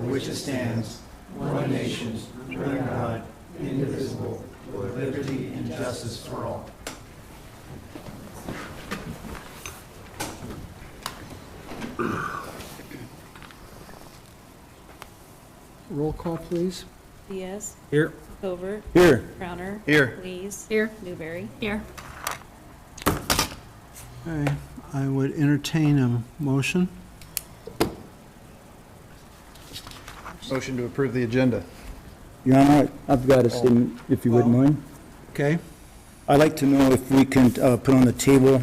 which it stands, one nation, under God, indivisible, with liberty and justice for all. Roll call, please. Diaz. Here. Covert. Here. Crowner. Here. Lees. Here. Newberry. Here. Okay, I would entertain a motion. Motion to approve the agenda. Your Honor, I've got a statement, if you wouldn't mind. Okay, I'd like to know if we can put on the table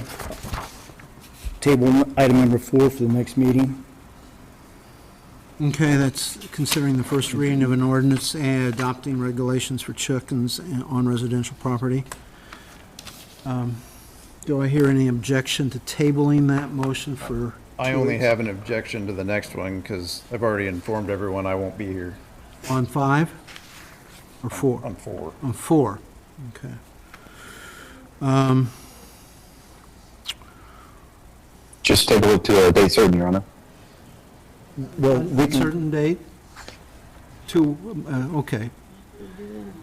item number 4 for the next meeting. okay, that's considering the first reading of an ordinance and adopting regulations for chickens on residential property. Do I hear any objection to tabling that motion for? I 2 only weeks? have an objection to the next one because I've already informed everyone I won't be here On 5 or 4? on 4. On 4, okay. Just table it to a date certain, Your Honor. Well, we A can, certain date? Okay.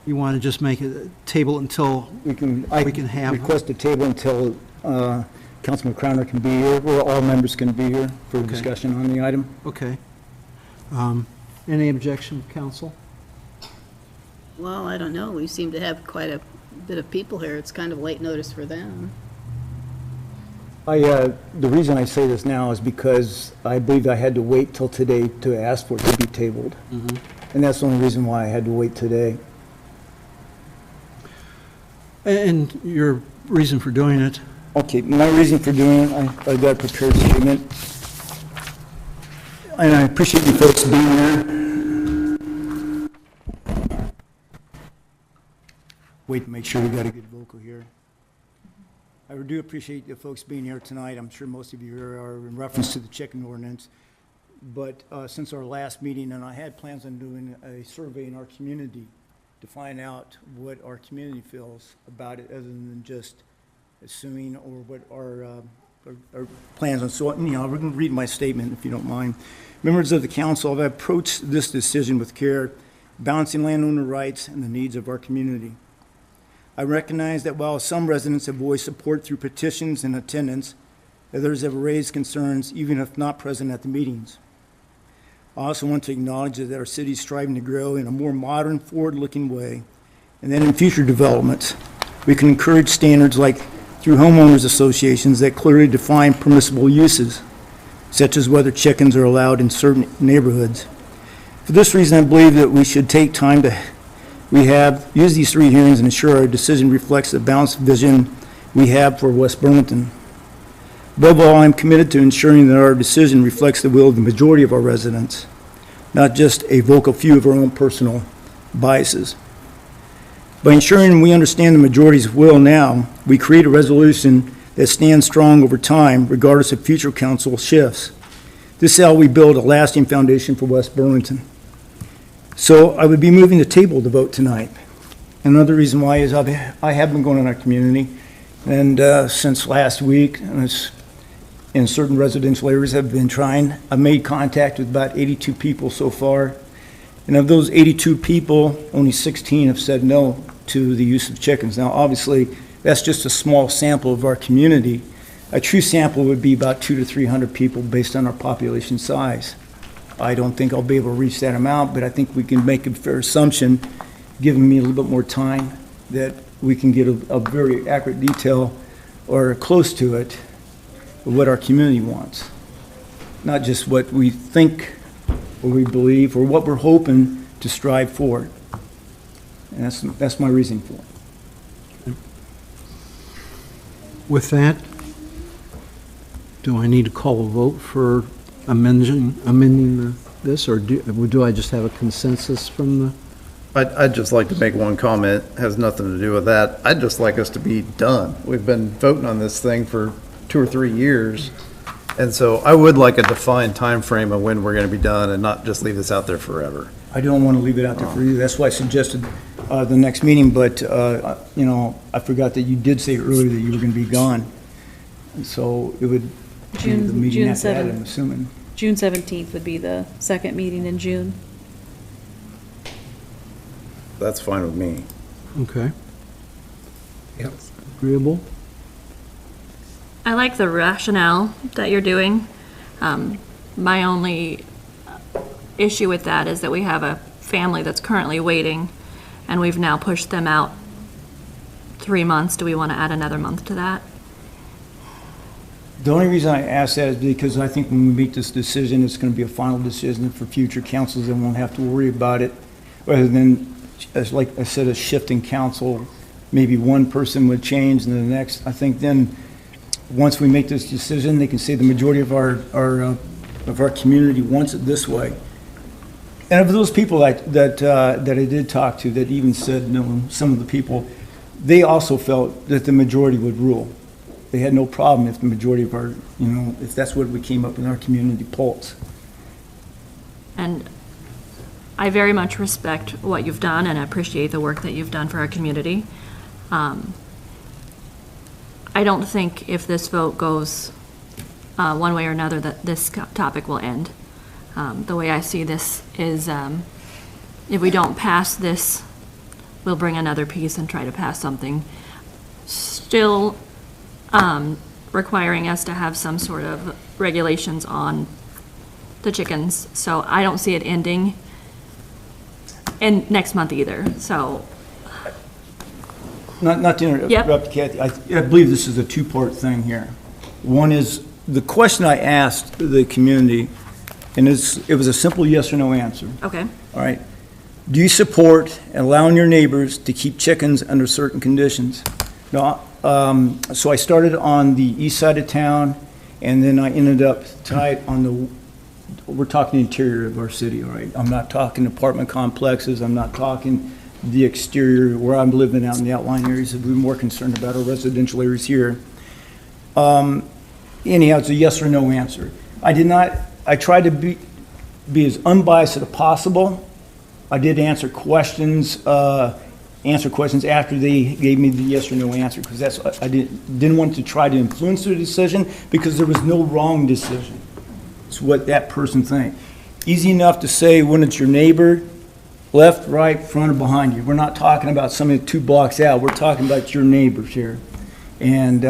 You want to just make it, table until, we can have- request a table until Councilman Crowner can be here, or all members can be here for Okay. discussion on the item. okay. Any objection, council? Well, I don't know. We seem to have quite a bit of people here. It's kind of late notice for them. The reason I say this now is because I believe I had to wait till today to ask for it to be tabled. And that's the only reason why I had to wait today. And your reason for doing it? Okay, my reason for doing it, I got a prepared statement. And I appreciate you folks being there. Wait to make sure we got a good vocal here. I do appreciate the folks being here tonight. I'm sure most of you are in reference to the chicken ordinance. But since our last meeting, and I had plans on doing a survey in our community to find out what our community feels about it, other than just assuming or what our plans on. So, we're going to read my statement, if you don't mind. Members of the council, I've approached this decision with care, balancing landowner rights and the needs of our community. I recognize that while some residents have voiced support through petitions and attendance, others have raised concerns, even if not present at the meetings. I also want to acknowledge that our city is striving to grow in a more modern, forward-looking way, and that in future developments, we can encourage standards like through homeowners associations that clearly define permissible uses, such as whether chickens are allowed in certain neighborhoods. For this reason, I believe that we should take time to use these 3 hearings and ensure our decision reflects the balanced vision we have for West Burlington. Above all, I'm committed to ensuring that our decision reflects the will of the majority of our residents, not just a vocal few of our own personal biases. By ensuring we understand the majority's will now, we create a resolution that stands strong over time, regardless of future council shifts. This is how we build a lasting foundation for West Burlington. So I would be moving the table to vote tonight. Another reason why is I have been going in our community, and since last week, and it's in certain residential areas have been trying. I've made contact with about 82 people so far, and of those 82 people, only 16 have said no to the use of chickens. Now, obviously, that's just a small sample of our community. A true sample would be about 200 to 300 people based on our population size. I don't think I'll be able to reach that amount, but I think we can make a fair assumption, giving me a little bit more time, that we can get a very accurate detail, or close to it, of what our community wants. Not just what we think, or we believe, or what we're hoping to strive for. And that's my reason for it. With that, do I need to call a vote for amending this, or do I just have a consensus from the? I'd just like to make one comment, has nothing to do with that. I'd just like us to be done. We've been voting on this thing for 2 or 3 years. And so I would like a defined time frame of when we're going to be done and not just leave this out there forever. I don't want to leave it out there for you. That's why I suggested the next meeting, but, I forgot that you did say earlier that you were going to be gone. And so it would be the meeting June after that, 7th. I'm assuming. June 17th would be the second meeting in June. that's fine with me. Okay. Yep. Agreeable? I like the rationale that you're doing. My only issue with that is that we have a family that's currently waiting, and we've now pushed them out 3 months. Do we want to add another month to that? The only reason I ask that is because I think when we make this decision, it's going to be a final decision for future councils and won't have to worry about it, rather than, as like I said, a shifting council. Maybe one person would change and the next. I think then, once we make this decision, they can say the majority of our community wants it this way. And of those people that I did talk to, that even said no, some of the people, they also felt that the majority would rule. They had no problem if the majority of our, if that's what we came up in our community polls. And I very much respect what you've done and appreciate the work that you've done for our community. I don't think if this vote goes one way or another that this topic will end. The way I see this is if we don't pass this, we'll bring another piece and try to pass something still requiring us to have some sort of regulations on the chickens. So I don't see it ending in next month either, so. Not to interrupt, Kathy, I believe this is a two-part thing here. One is, the question I asked the community, and it was a simple yes or no answer. Okay. All right. Do you support allowing your neighbors to keep chickens under certain conditions? No. So I started on the east side of town, and then I ended up tonight on we're talking interior of our city, all right? I'm not talking apartment complexes. I'm not talking the exterior where I'm living out in the outlying areas. We're more concerned about our residential areas here. Anyhow, it's a yes or no answer. I tried to be as unbiased as possible. I did answer questions after they gave me the yes or no answer, because I didn't want to try to influence their decision, because there was no wrong decision. It's what that person thinks. Easy enough to say when it's your neighbor, left, right, front, or behind you. We're not talking about somebody 2 blocks out. We're talking about your neighbors here. And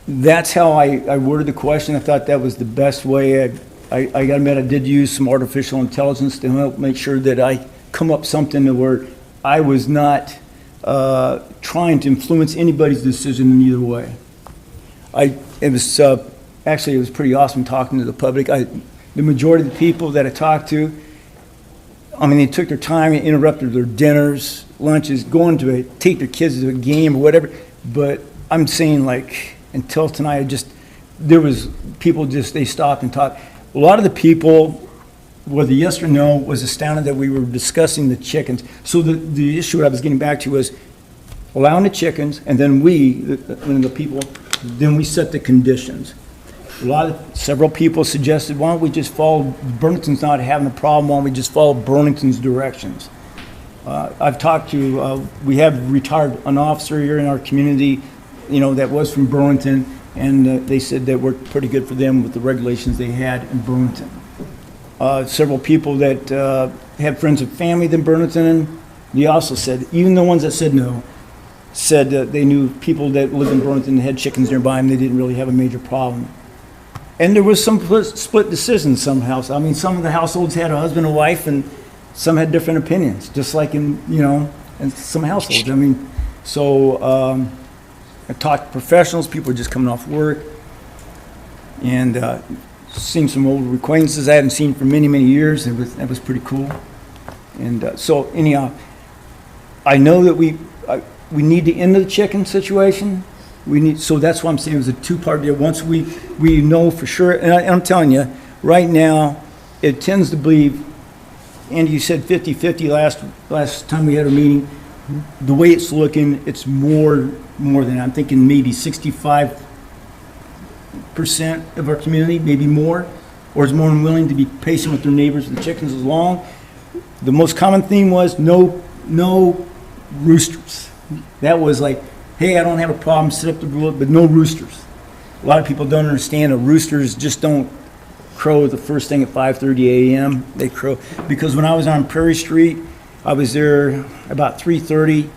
that's how I worded the question. I thought that was the best way. I got to admit, I did use some artificial intelligence to help make sure that I come up something to where I was not trying to influence anybody's decision in either way. It was pretty awesome talking to the public. The majority of the people that I talked to, I mean, they took their time and interrupted their dinners, lunches, take their kids to a game or whatever. But I'm saying, like, until tonight, there was people they stopped and talked. A lot of the people, whether yes or no, was astounded that we were discussing the chickens. So the issue I was getting back to was allowing the chickens, and then the people, then we set the conditions. Several people suggested, why don't we just follow, Burlington's not having a problem, why don't we just follow Burlington's directions? I've talked to, we have retired an officer here in our community, that was from Burlington, and they said that worked pretty good for them with the regulations they had in Burlington. Several people that have friends and family in Burlington, they also said, even the ones that said no, said that they knew people that lived in Burlington that had chickens nearby and they didn't really have a major problem. And there was some split decisions some houses. I mean, some of the households had a husband and wife, and some had different opinions, just like in some households. I mean, so I talked to professionals, people were just coming off work, and seen some old acquaintances I hadn't seen for many, many years. That was pretty cool. And so anyhow, I know that we need to end the chicken situation. So that's why I'm saying it was a two-part deal. Once we know for sure, and I'm telling you, right now, it tends to believe, Andy, you said 50-50 last time we had a meeting. The way it's looking, it's more than, I'm thinking maybe 65% of our community, maybe more, or is more than willing to be patient with their neighbors and the chickens as long. The most common theme was no roosters. That was like, hey, I don't have a problem, set up the rule, but no roosters. A lot of people don't understand that roosters just don't crow the first thing at 5:30 a.m. They crow, because when I was on Prairie Street, I was there about 3:30,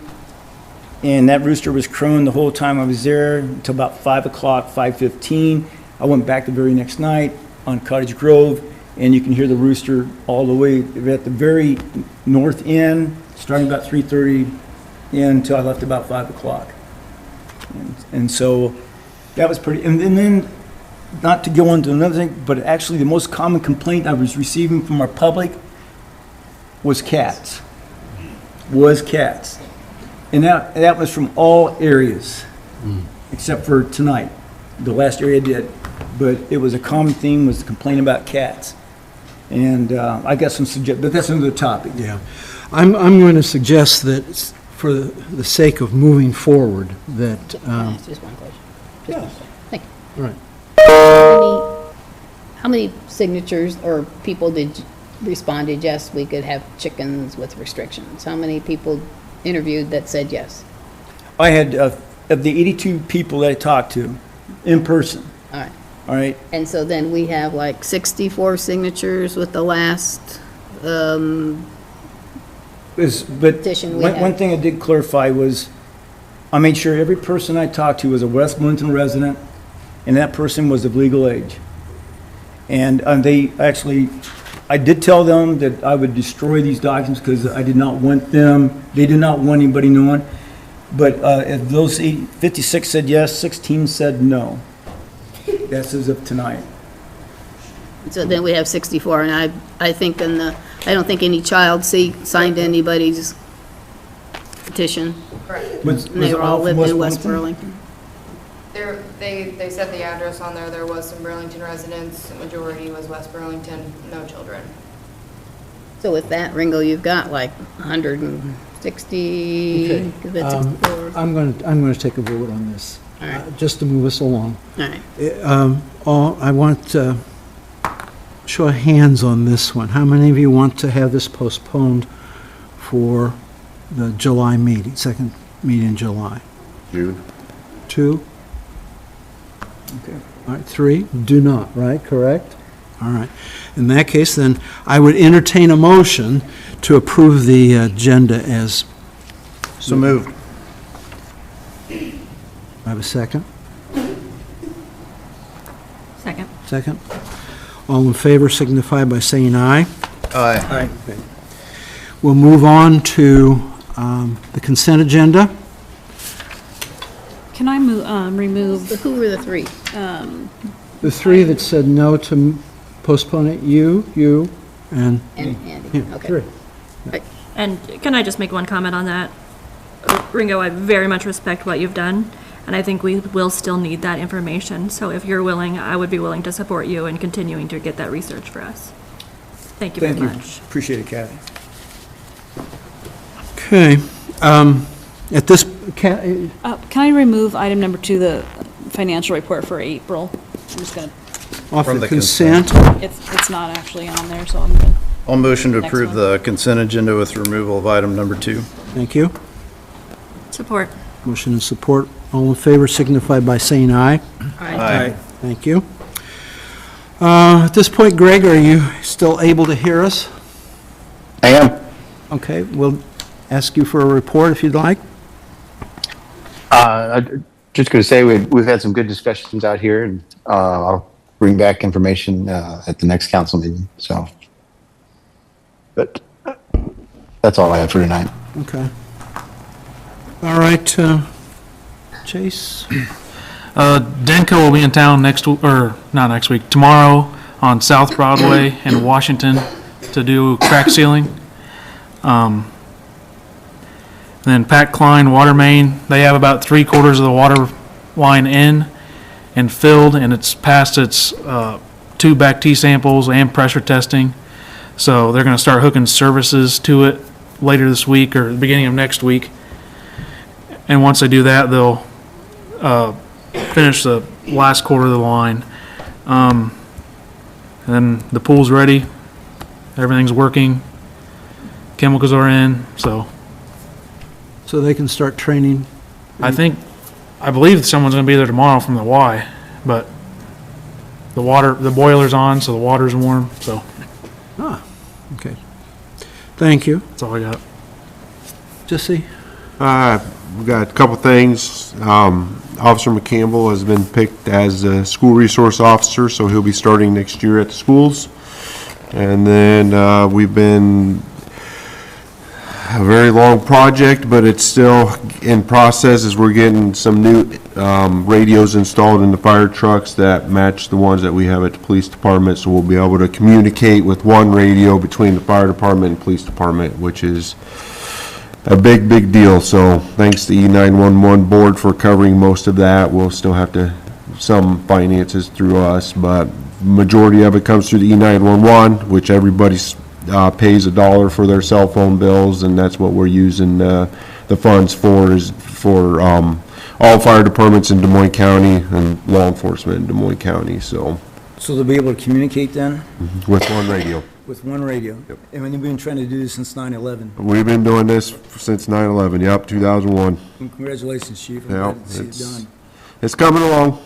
and that rooster was crowing the whole time I was there until about 5 o'clock, 5:15. I went back the very next night on Cottage Grove, and you can hear the rooster all the way at the very north end, starting about 3:30 until I left about 5 o'clock. And so that was pretty, and then, not to go into another thing, but actually the most common complaint I was receiving from our public was cats. And that was from all areas, except for tonight. The last area did. But it was a common theme, was to complain about cats. And I got some but that's another topic. Yeah. I'm going to suggest that for the sake of moving forward, that, Can I ask just one question? Just one question. Thank you. all right. How many signatures or people responded, yes, we could have chickens with restrictions? How many people interviewed that said yes? I had, of the 82 people that I talked to, in person, All right. all right? And so then we have like 64 signatures with the last, But Petition we one had. thing I did clarify was, I made sure every person I talked to was a West Bloomington resident, and that person was of legal age. And they actually, I did tell them that I would destroy these documents because I did not want they did not want anybody knowing. But if those 56 said yes, 16 said no. That's as of tonight. so then we have 64, and I think I don't think any child signed anybody's petition. Correct. Was And they it were all from lived in West Burlington. They said the address on there, there was some Burlington residents, the majority was West Burlington, no children. So with that, Ringo, you've got like 160. Okay. That's I'm going to take a vote on this, All right. just to move us along. All right. I want show of hands on this one. How many of you want to have this postponed for the July meeting, second meeting in July? June. 2? Okay. All right, 3? Do not, right? Correct? All right. In that case, then, I would entertain a motion to approve the agenda as... So moved. I have a second? Second. Second? All in favor signify by saying aye. Aye. We'll move on to the consent agenda. Can I remove, So who were the three? The 3 that said no to postpone it, you, and... And Andy, Yeah, okay. 3. And can I just make one comment on that? Ringo, I very much respect what you've done, and I think we will still need that information. So if you're willing, I would be willing to support you in continuing to get that research for us. Thank you very Thank you. much. Appreciate it, Kathy. Okay. At this... can I remove item number 2, the financial report for April? I'm just gonna, Off From the the consent, it's not actually on there, so I'm gonna, I'll motion to Next approve one. the consent agenda with removal of item number 2. thank you. Support. Motion and support. All in favor signify by saying aye. Aye. Thank you. At this point, Greg, are you still able to hear us? I am. Okay, we'll ask you for a report if you'd like. Just going to say we've had some good discussions out here, and I'll bring back information at the next council meeting. So, but that's all I have for tonight. Okay. All right, Chase? Denko will be in town tomorrow on South Broadway in Washington to do crack sealing. Then Pat Klein Water Main, they have about 3/4 of the water line in and filled, and it's passed its 2 back T samples and pressure testing. So they're going to start hooking services to it later this week or the beginning of next week. And once they do that, they'll finish the last quarter of the line. And then the pool's ready. Everything's working. Chemicals are in. So They can start training. I believe someone's going to be there tomorrow from the Y. But the boiler's on, so the water's warm. So Okay. Thank you. that's all I got. Jesse? We've got a couple things. Officer McCampbell has been picked as a school resource officer, so he'll be starting next year at the schools. And then we've been a very long project, but it's still in process as we're getting some new radios installed in the fire trucks that match the ones that we have at the police department, so we'll be able to communicate with one radio between the fire department and police department, which is a big deal. So thanks to E911 board for covering most of that. We'll still have to, some finances through us, but majority of it comes through the E911, which everybody pays $1 for their cell phone bills, and that's what we're using the funds for, is for all fire departments in Des Moines County and law enforcement in Des Moines County, so So they'll be able to communicate then with one radio. with one radio? Yep. And we've been trying to do this since 9/11. We've been doing this since 9/11, yep, 2001. Congratulations, Chief. I'm Yeah, glad to see it done. it's coming along.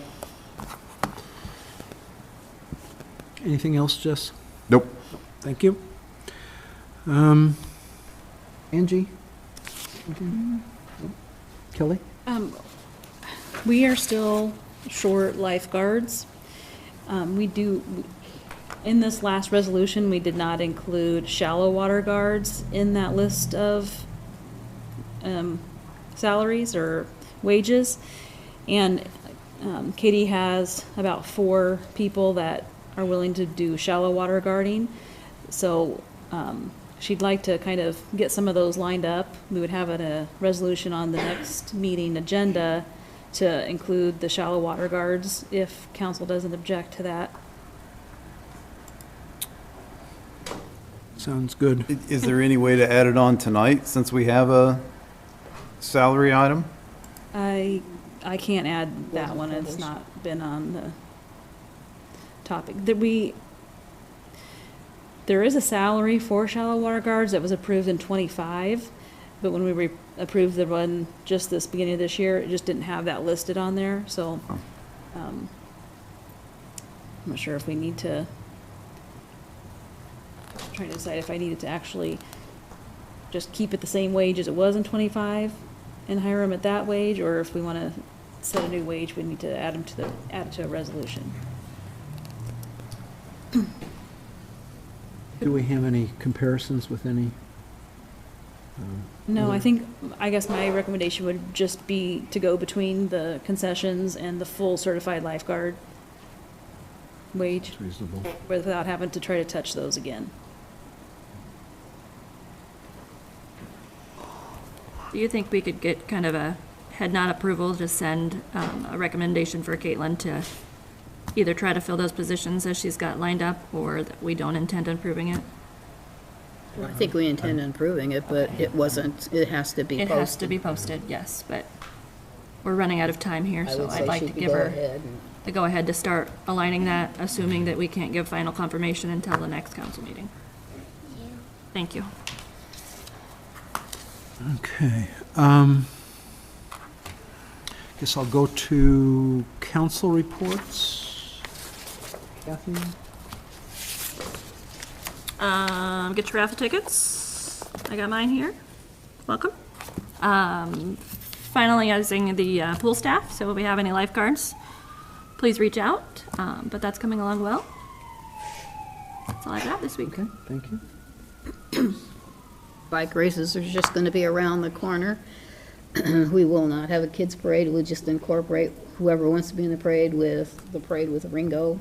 Anything else, Jess? Nope. Thank you. Angie? Kelly? We are still short lifeguards. In this last resolution, we did not include shallow water guards in that list of salaries or wages. And Katie has about 4 people that are willing to do shallow water guarding. So she'd like to kind of get some of those lined up. We would have a resolution on the next meeting agenda to include the shallow water guards if council doesn't object to that. Sounds good. Is there any way to add it on tonight, since we have a salary item? I can't add that one, it's not been on the topic. There is a salary for shallow water guards that was approved in '25, but when we approved the one just this beginning of this year, it just didn't have that listed on there, so I'm not sure if we need to, I'm trying to decide if I needed to actually just keep it the same wage as it was in '25 and hire them at that wage, or if we want to set a new wage, we need to add it to a resolution. Do we have any comparisons with any? No, I guess my recommendation would just be to go between the concessions and the full certified lifeguard wage, Reasonable. without having to try to touch those again. Do you think we could get kind of a head nod approval, just send a recommendation for Caitlin to either try to fill those positions as she's got lined up, or that we don't intend on approving it? I think we intend on improving it, but it wasn't, it has to be It posted. has to be posted, yes, but we're running out of time here, I so would I'd say like she to could give go her ahead and- the go-ahead to start aligning that, assuming that we can't give final confirmation until the next council meeting. Thank you. Okay. Guess I'll go to council reports. Kathy? Get your raffle tickets. I got mine here. Welcome. Finalizing the pool staff, so if we have any lifeguards, please reach out, but that's coming along well. That's all I got this week. Okay, thank you. Bike races are just going to be around the corner. We will not have a kids parade. We'll just incorporate whoever wants to be in the parade with Ringo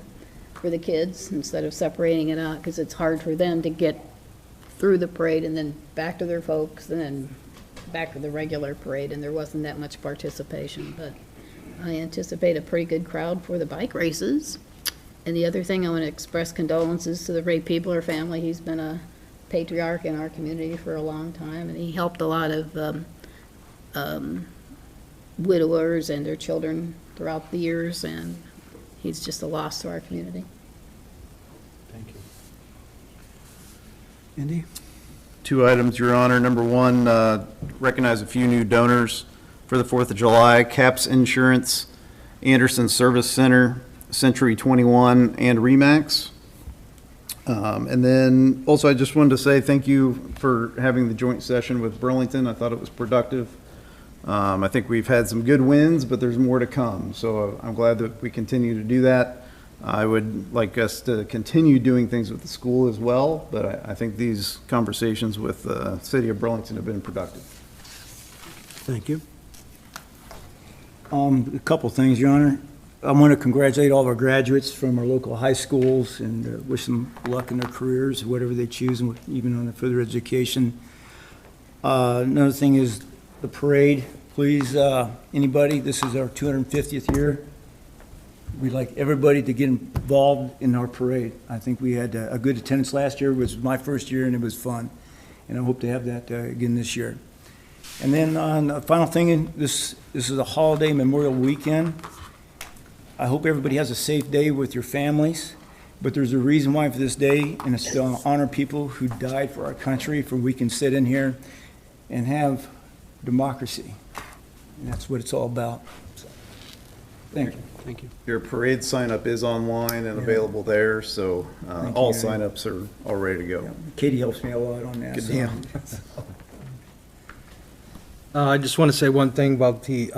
for the kids, instead of separating it out, because it's hard for them to get through the parade and then back to their folks and then back to the regular parade, and there wasn't that much participation. But I anticipate a pretty good crowd for the bike races. And the other thing, I want to express condolences to the Ray Peebler family. He's been a patriarch in our community for a long time, and he helped a lot of widowers and their children throughout the years, and he's just a loss to our community. Thank you. Andy? 2 items, Your Honor. Number 1, recognize a few new donors for the 4th of July. CAPS Insurance, Anderson Service Center, Century 21, and RE/MAX. And then also I just wanted to say thank you for having the joint session with Burlington. I thought it was productive. I think we've had some good wins, but there's more to come. So I'm glad that we continue to do that. I would like us to continue doing things with the school as well, but I think these conversations with the city of Burlington have been productive. Thank you. A couple things, Your Honor. I want to congratulate all of our graduates from our local high schools and wish them luck in their careers, whatever they choose, and even on their further education. Another thing is the parade. Please, anybody, this is our 250th year. We'd like everybody to get involved in our parade. I think we had a good attendance last year. It was my first year, and it was fun. And I hope to have that again this year. And then on the final thing, this is a holiday, Memorial Weekend. I hope everybody has a safe day with your families. But there's a reason why for this day, and it's to honor people who died for our country, for we can sit in here and have democracy. And that's what it's all about. So, thank you. Thank you. Your parade sign-up is online and available there, so all sign-ups are all ready to go. Yeah. Katie helps me a lot on that. Good so. deal. I just want to say one thing about the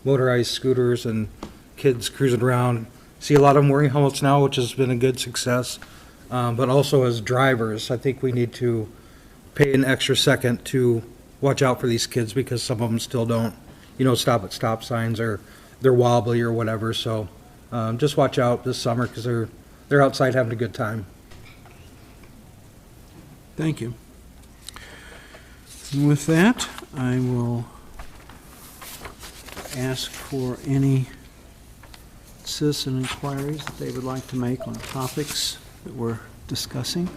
motorized scooters and kids cruising around. See a lot of them wearing helmets now, which has been a good success. But also as drivers, I think we need to pay an extra second to watch out for these kids because some of them still don't, stop at stop signs or they're wobbly or whatever. So just watch out this summer because they're outside having a good time. Thank you. And with that, I will ask for any citizen inquiries that they would like to make on topics that we're discussing.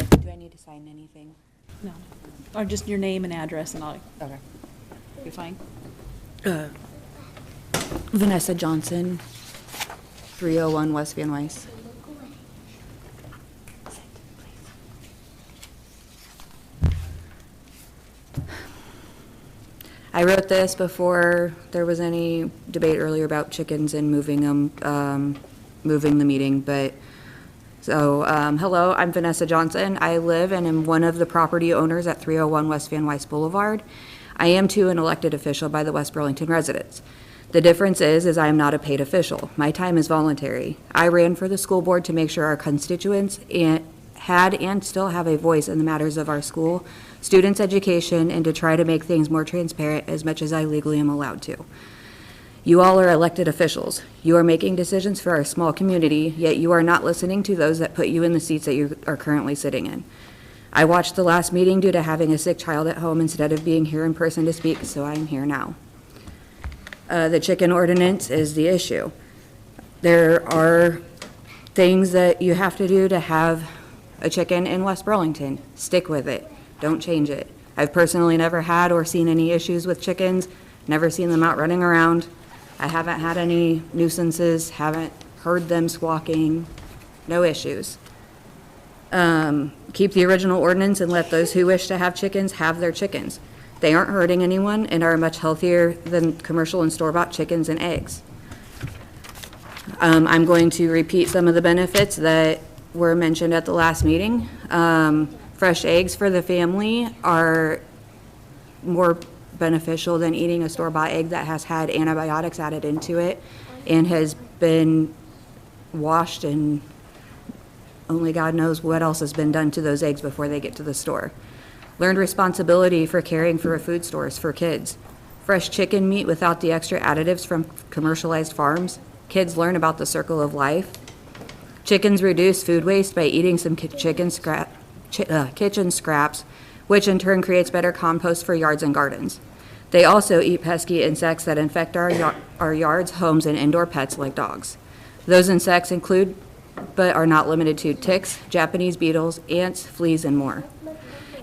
Do I need to sign anything? No. Or just your name and address and I'll Okay. be fine. Vanessa Johnson, 301 West Van Wyse. I wrote this before there was any debate earlier about chickens and moving them, moving the meeting, but, so, hello, I'm Vanessa Johnson. I live and am one of the property owners at 301 West Van Wyse Boulevard. I am too an elected official by the West Burlington residents. The difference is I am not a paid official. My time is voluntary. I ran for the school board to make sure our constituents had and still have a voice in the matters of our school, students' education, and to try to make things more transparent as much as I legally am allowed to. You all are elected officials. You are making decisions for our small community, yet you are not listening to those that put you in the seats that you are currently sitting in. I watched the last meeting due to having a sick child at home instead of being here in person to speak, so I'm here now. The chicken ordinance is the issue. There are things that you have to do to have a chicken in West Burlington. Stick with it. Don't change it. I've personally never had or seen any issues with chickens, never seen them out running around. I haven't had any nuisances, haven't heard them squawking, no issues. Keep the original ordinance and let those who wish to have chickens have their chickens. They aren't hurting anyone and are much healthier than commercial and store-bought chickens and eggs. I'm going to repeat some of the benefits that were mentioned at the last meeting. Fresh eggs for the family are more beneficial than eating a store-bought egg that has had antibiotics added into it and has been washed, and only God knows what else has been done to those eggs before they get to the store. Learned responsibility for caring for food stores for kids. Fresh chicken meat without the extra additives from commercialized farms. Kids learn about the circle of life. Chickens reduce food waste by eating some kitchen scraps, which in turn creates better compost for yards and gardens. They also eat pesky insects that infect our yards, homes, and indoor pets like dogs. Those insects include, but are not limited to, ticks, Japanese beetles, ants, fleas, and more.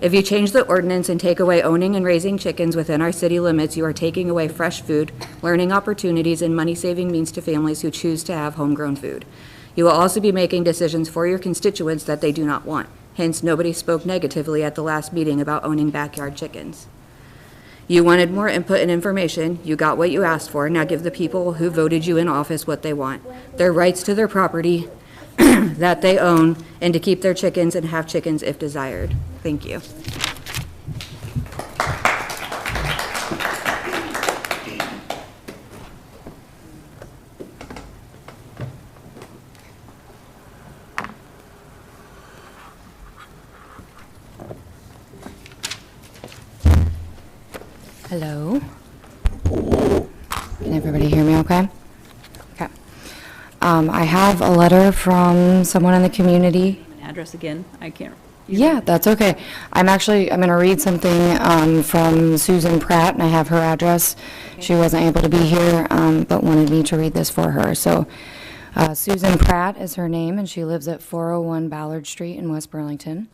If you change the ordinance and take away owning and raising chickens within our city limits, you are taking away fresh food, learning opportunities, and money-saving means to families who choose to have homegrown food. You will also be making decisions for your constituents that they do not want. Hence, nobody spoke negatively at the last meeting about owning backyard chickens. You wanted more input and information. You got what you asked for. Now give the people who voted you in office what they want. Their rights to their property that they own, and to keep their chickens and have chickens if desired. Thank you. Hello? Can everybody hear me okay? Okay. I have a letter from someone in the community. Address again, I can't. Yeah, that's okay. I'm going to read something from Susan Pratt, and I have her address. She wasn't able to be here, but wanted me to read this for her. So Susan Pratt is her name, and she lives at 401 Ballard Street in West Burlington.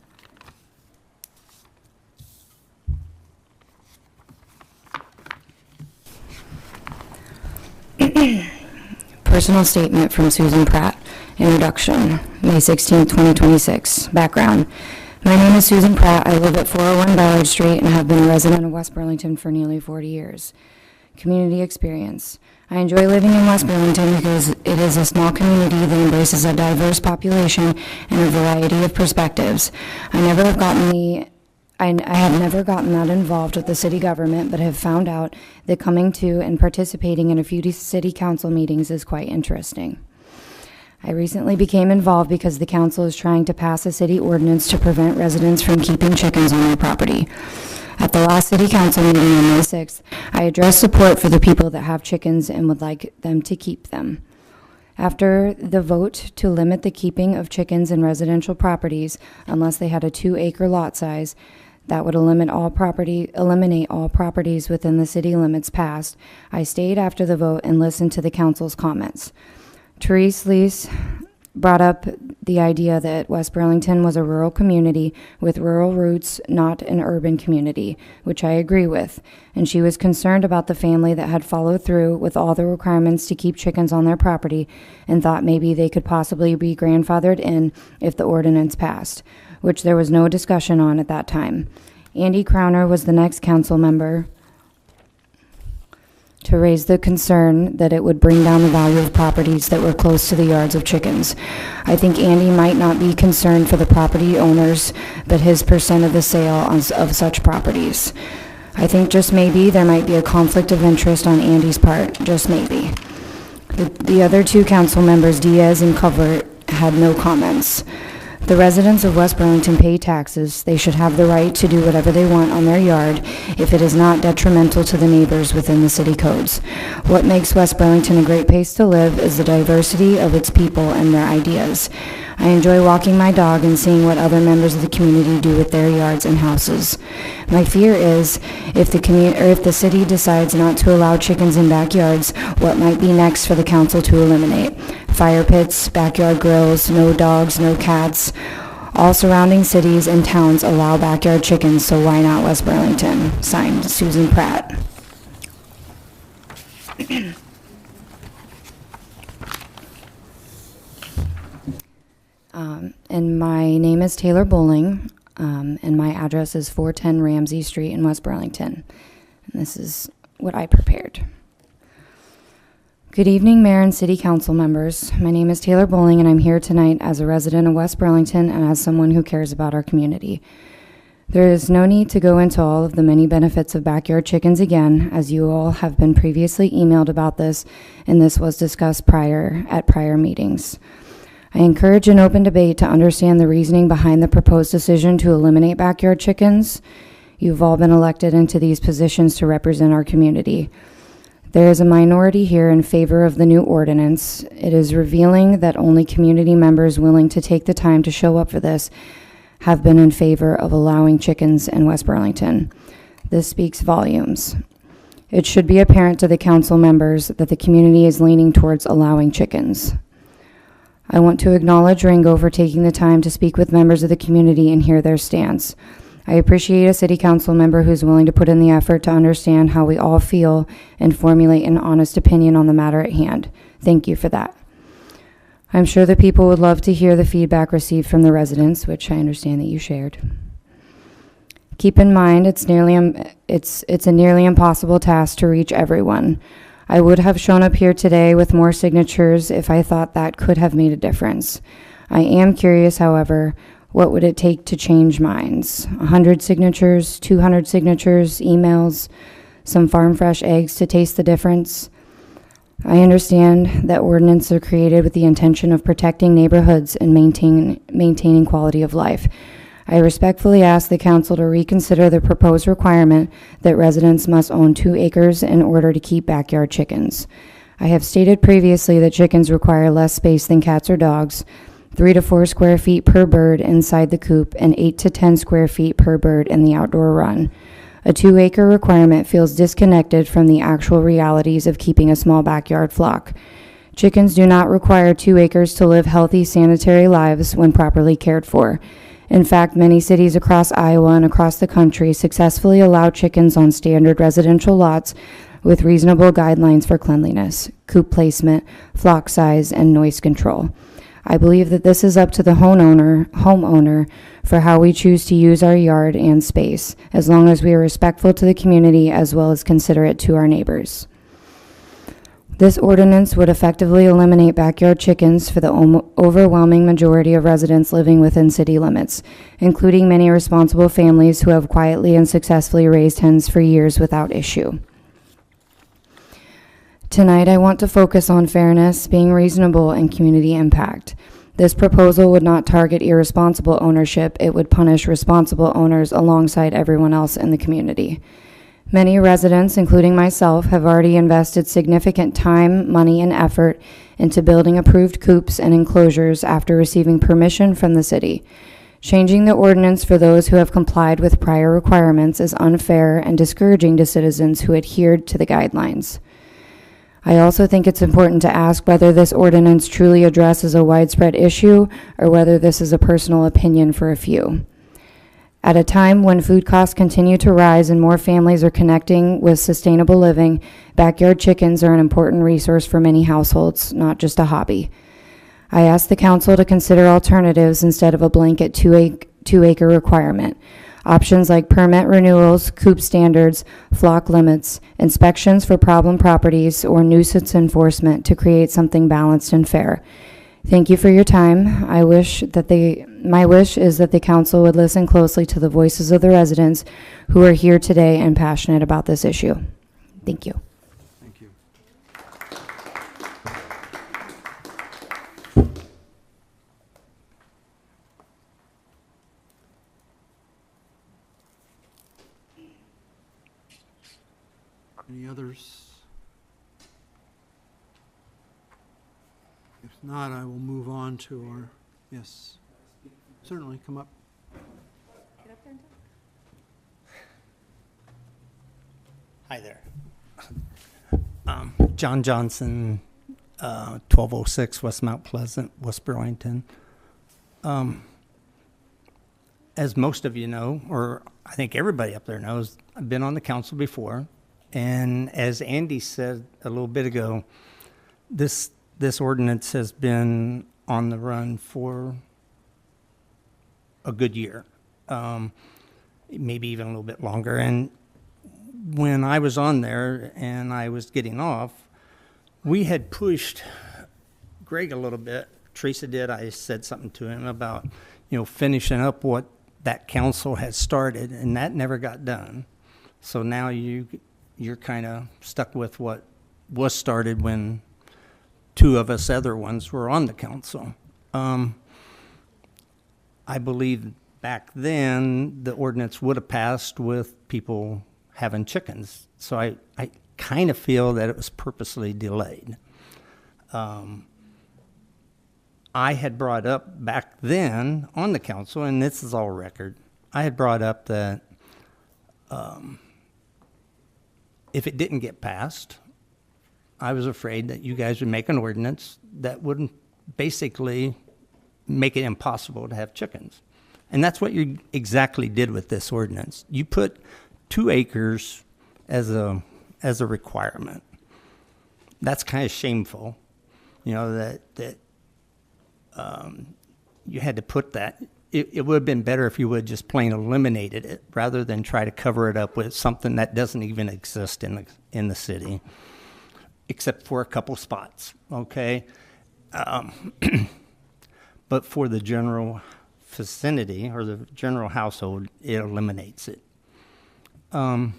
Personal statement from Susan Pratt. Introduction, May 16, 2026. Background. My name is Susan Pratt. I live at 401 Ballard Street and have been a resident of West Burlington for nearly 40 years. Community experience. I enjoy living in West Burlington because it is a small community that embraces a diverse population and a variety of perspectives. I have never gotten that involved with the city government, but have found out that coming to and participating in a few city council meetings is quite interesting. I recently became involved because the council is trying to pass a city ordinance to prevent residents from keeping chickens on their property. At the last city council meeting on May 6th, I addressed support for the people that have chickens and would like them to keep them. After the vote to limit the keeping of chickens in residential properties unless they had a 2-acre lot size, that would eliminate all properties within the city limits passed, I stayed after the vote and listened to the council's comments. Therese Lees brought up the idea that West Burlington was a rural community with rural roots, not an urban community, which I agree with, and she was concerned about the family that had followed through with all the requirements to keep chickens on their property and thought maybe they could possibly be grandfathered in if the ordinance passed, which there was no discussion on at that time. Andy Crowner was the next council member to raise the concern that it would bring down the value of properties that were close to the yards of chickens. I think Andy might not be concerned for the property owners, but his percent of the sale of such properties. I think just maybe there might be a conflict of interest on Andy's part, just maybe. The other two council members, Diaz and Covert, had no comments. The residents of West Burlington pay taxes. They should have the right to do whatever they want on their yard if it is not detrimental to the neighbors within the city codes. What makes West Burlington a great place to live is the diversity of its people and their ideas. I enjoy walking my dog and seeing what other members of the community do with their yards and houses. My fear is if the city decides not to allow chickens in backyards, what might be next for the council to eliminate? Fire pits, backyard grills, no dogs, no cats. All surrounding cities and towns allow backyard chickens, so why not West Burlington? Signed, Susan Pratt. And my name is Taylor Bowling, and my address is 410 Ramsey Street in West Burlington. And this is what I prepared. Good evening, Mayor and City Council members. My name is Taylor Bowling, and I'm here tonight as a resident of West Burlington and as someone who cares about our community. There is no need to go into all of the many benefits of backyard chickens again, as you all have been previously emailed about this, and this was discussed at prior meetings. I encourage an open debate to understand the reasoning behind the proposed decision to eliminate backyard chickens. You've all been elected into these positions to represent our community. There is a minority here in favor of the new ordinance. It is revealing that only community members willing to take the time to show up for this have been in favor of allowing chickens in West Burlington. This speaks volumes. It should be apparent to the council members that the community is leaning towards allowing chickens. I want to acknowledge Ringo for taking the time to speak with members of the community and hear their stance. I appreciate a city council member who's willing to put in the effort to understand how we all feel and formulate an honest opinion on the matter at hand. Thank you for that. I'm sure the people would love to hear the feedback received from the residents, which I understand that you shared. Keep in mind, it's a nearly impossible task to reach everyone. I would have shown up here today with more signatures if I thought that could have made a difference. I am curious, however, what would it take to change minds? 100 signatures, 200 signatures, emails, some farm fresh eggs to taste the difference? I understand that ordinances are created with the intention of protecting neighborhoods and maintaining quality of life. I respectfully ask the council to reconsider the proposed requirement that residents must own 2 acres in order to keep backyard chickens. I have stated previously that chickens require less space than cats or dogs, 3 to 4 square feet per bird inside the coop and 8 to 10 square feet per bird in the outdoor run. A 2-acre requirement feels disconnected from the actual realities of keeping a small backyard flock. Chickens do not require 2 acres to live healthy, sanitary lives when properly cared for. In fact, many cities across Iowa and across the country successfully allow chickens on standard residential lots with reasonable guidelines for cleanliness, coop placement, flock size, and noise control. I believe that this is up to the homeowner for how we choose to use our yard and space, as long as we are respectful to the community as well as considerate to our neighbors. This ordinance would effectively eliminate backyard chickens for the overwhelming majority of residents living within city limits, including many responsible families who have quietly and successfully raised hens for years without issue. Tonight, I want to focus on fairness, being reasonable, and community impact. This proposal would not target irresponsible ownership. It would punish responsible owners alongside everyone else in the community. Many residents, including myself, have already invested significant time, money, and effort into building approved coops and enclosures after receiving permission from the city. Changing the ordinance for those who have complied with prior requirements is unfair and discouraging to citizens who adhered to the guidelines. I also think it's important to ask whether this ordinance truly addresses a widespread issue or whether this is a personal opinion for a few. At a time when food costs continue to rise and more families are connecting with sustainable living, backyard chickens are an important resource for many households, not just a hobby. I ask the council to consider alternatives instead of a blanket 2-acre requirement. Options like permit renewals, coop standards, flock limits, inspections for problem properties, or nuisance enforcement to create something balanced and fair. Thank you for your time. My wish is that the council would listen closely to the voices of the residents who are here today and passionate about this issue. Thank you. Thank you. Any others? If not, I will move on to our, yes, certainly, come up. Hi there. John Johnson, 1206 West Mount Pleasant, West Burlington. As most of you know, or I think everybody up there knows, I've been on the council before. And as Andy said a little bit ago, this ordinance has been on the run for a good year, maybe even a little bit longer. And when I was on there and I was getting off, we had pushed Greg a little bit. Teresa did. I said something to him about, finishing up what that council had started, and that never got done. So now you're kind of stuck with what was started when 2 of us other ones were on the council. I believe back then the ordinance would have passed with people having chickens. So I kind of feel that it was purposely delayed. I had brought up back then on the council, and this is all record, I had brought up that if it didn't get passed, I was afraid that you guys would make an ordinance that would basically make it impossible to have chickens. And that's what you exactly did with this ordinance. You put 2 acres as a requirement. That's kind of shameful, that you had to put that. it would have been better if you would just plain eliminated it rather than try to cover it up with something that doesn't even exist in the city, except for a couple spots, okay? But for the general vicinity or the general household, it eliminates it. I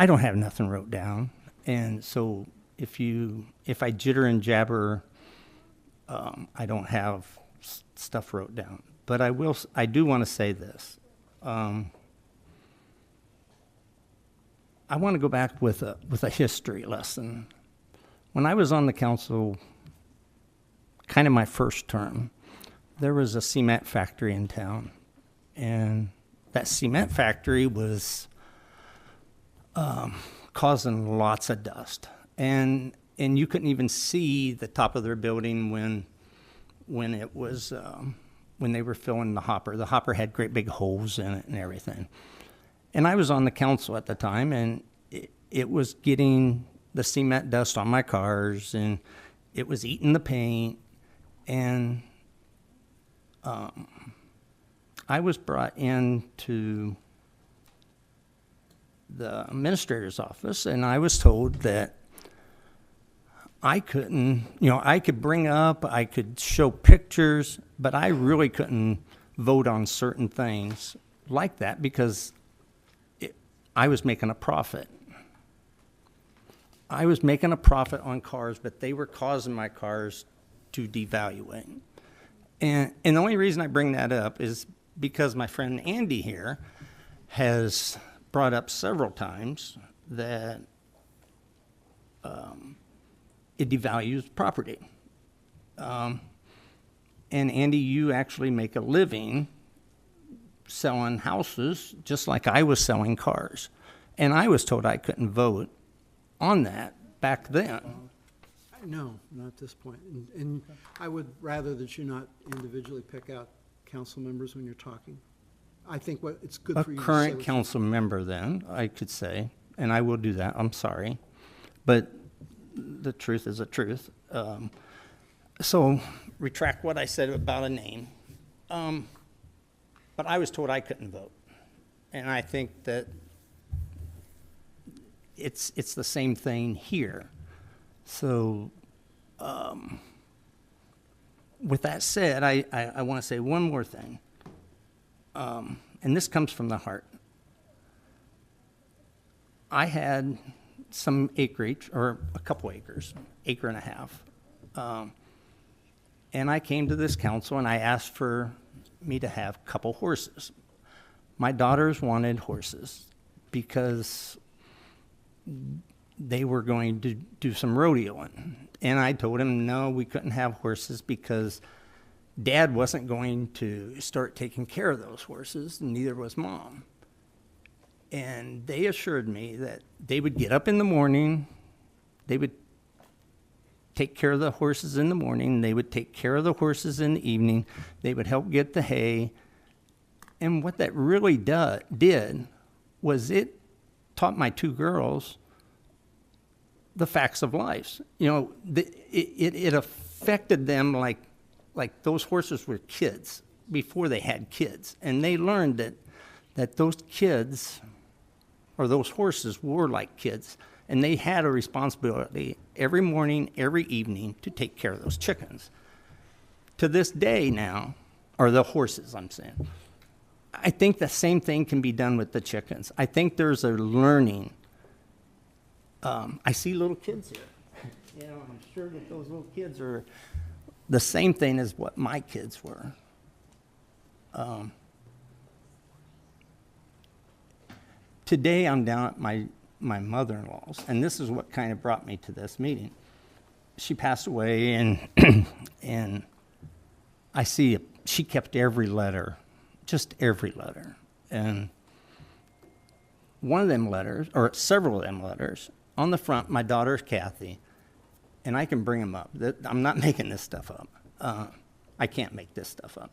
don't have nothing wrote down, and so if I jitter and jabber, I don't have stuff wrote down. But I do want to say this. I want to go back with a history lesson. When I was on the council, kind of my first term, there was a cement factory in town, and that cement factory was causing lots of dust, and you couldn't even see the top of their building when it was when they were filling the hopper. The hopper had great big holes in it and everything. And I was on the council at the time, and it was getting the cement dust on my cars, and it was eating the paint, and I was brought into the administrator's office, and I was told that I couldn't, I could bring up, I could show pictures, but I really couldn't vote on certain things like that because I was making a profit. I was making a profit on cars, but they were causing my cars to devaluate. And the only reason I bring that up is because my friend Andy here has brought up several times that it devalues property. And Andy, you actually make a living selling houses just like I was selling cars. And I was told I couldn't vote on that back then. No, not at this point. And I would rather that you not individually pick out council members when you're talking. I think it's good for you to say. A current council member then, I could say, and I will do that, I'm sorry. But the truth is the truth. So retract what I said about a name. But I was told I couldn't vote. And I think that it's the same thing here. So with that said, I want to say one more thing. And this comes from the heart. I had some acreage, or a couple acres, acre and a half. And I came to this council and I asked for me to have a couple horses. My daughters wanted horses because they were going to do some rodeoing. And I told them, no, we couldn't have horses because Dad wasn't going to start taking care of those horses, and neither was Mom. And they assured me that they would get up in the morning, they would take care of the horses in the morning, they would take care of the horses in the evening, they would help get the hay. And what that really did was it taught my two girls the facts of life. It affected them like those horses were kids before they had kids. And they learned that those kids, or those horses, were like kids. And they had a responsibility every morning, every evening to take care of those chickens. To this day now, or the horses, I'm saying, I think the same thing can be done with the chickens. I think there's a learning. I see little kids here. I'm sure that those little kids are the same thing as what my kids were. Today I'm down at my mother-in-law's, and this is what kind of brought me to this meeting. She passed away, and I see she kept every letter, just every letter. And one of them letters, or several of them letters, on the front, my daughter Kathy, and I can bring them up. I'm not making this stuff up. I can't make this stuff up.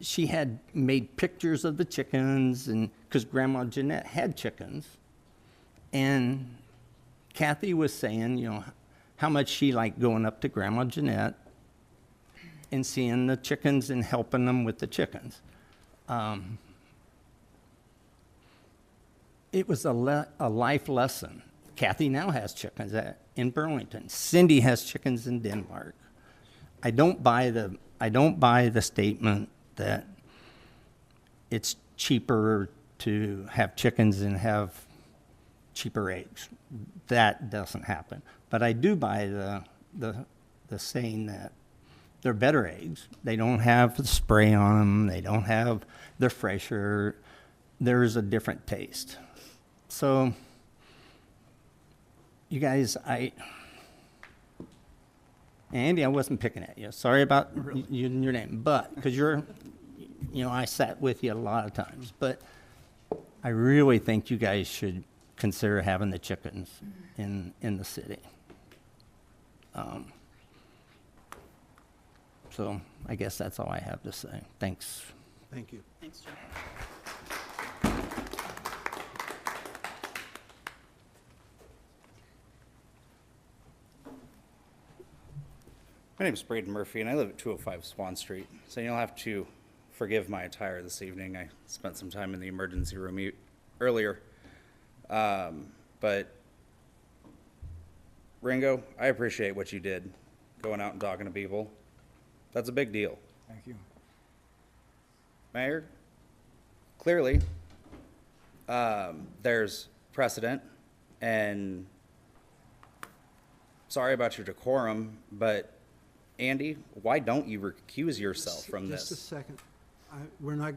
She had made pictures of the chickens, and because Grandma Jeanette had chickens, and Kathy was saying, how much she liked going up to Grandma Jeanette and seeing the chickens and helping them with the chickens. It was a life lesson. Kathy now has chickens in Burlington. Cindy has chickens in Denmark. I don't buy the statement that it's cheaper to have chickens and have cheaper eggs. That doesn't happen. But I do buy the saying that they're better eggs. They don't have the spray on them. They're fresher. There's a different taste. So, you guys, Andy, I wasn't picking at you. Sorry about your name, but, because I sat with you a lot of times, but I really think you guys should consider having the chickens in the city. So I guess that's all I have to say. Thanks. Thank you. Thanks, Joe. My name is Braden Murphy, and I live at 205 Swan Street, so you'll have to forgive my attire this evening. I spent some time in the emergency room earlier. But, Ringo, I appreciate what you did, going out and talking to people. That's a big deal. Thank you. Mayor, clearly, there's precedent, and sorry about your decorum, but Andy, why don't you recuse yourself from this? Just a second. We're not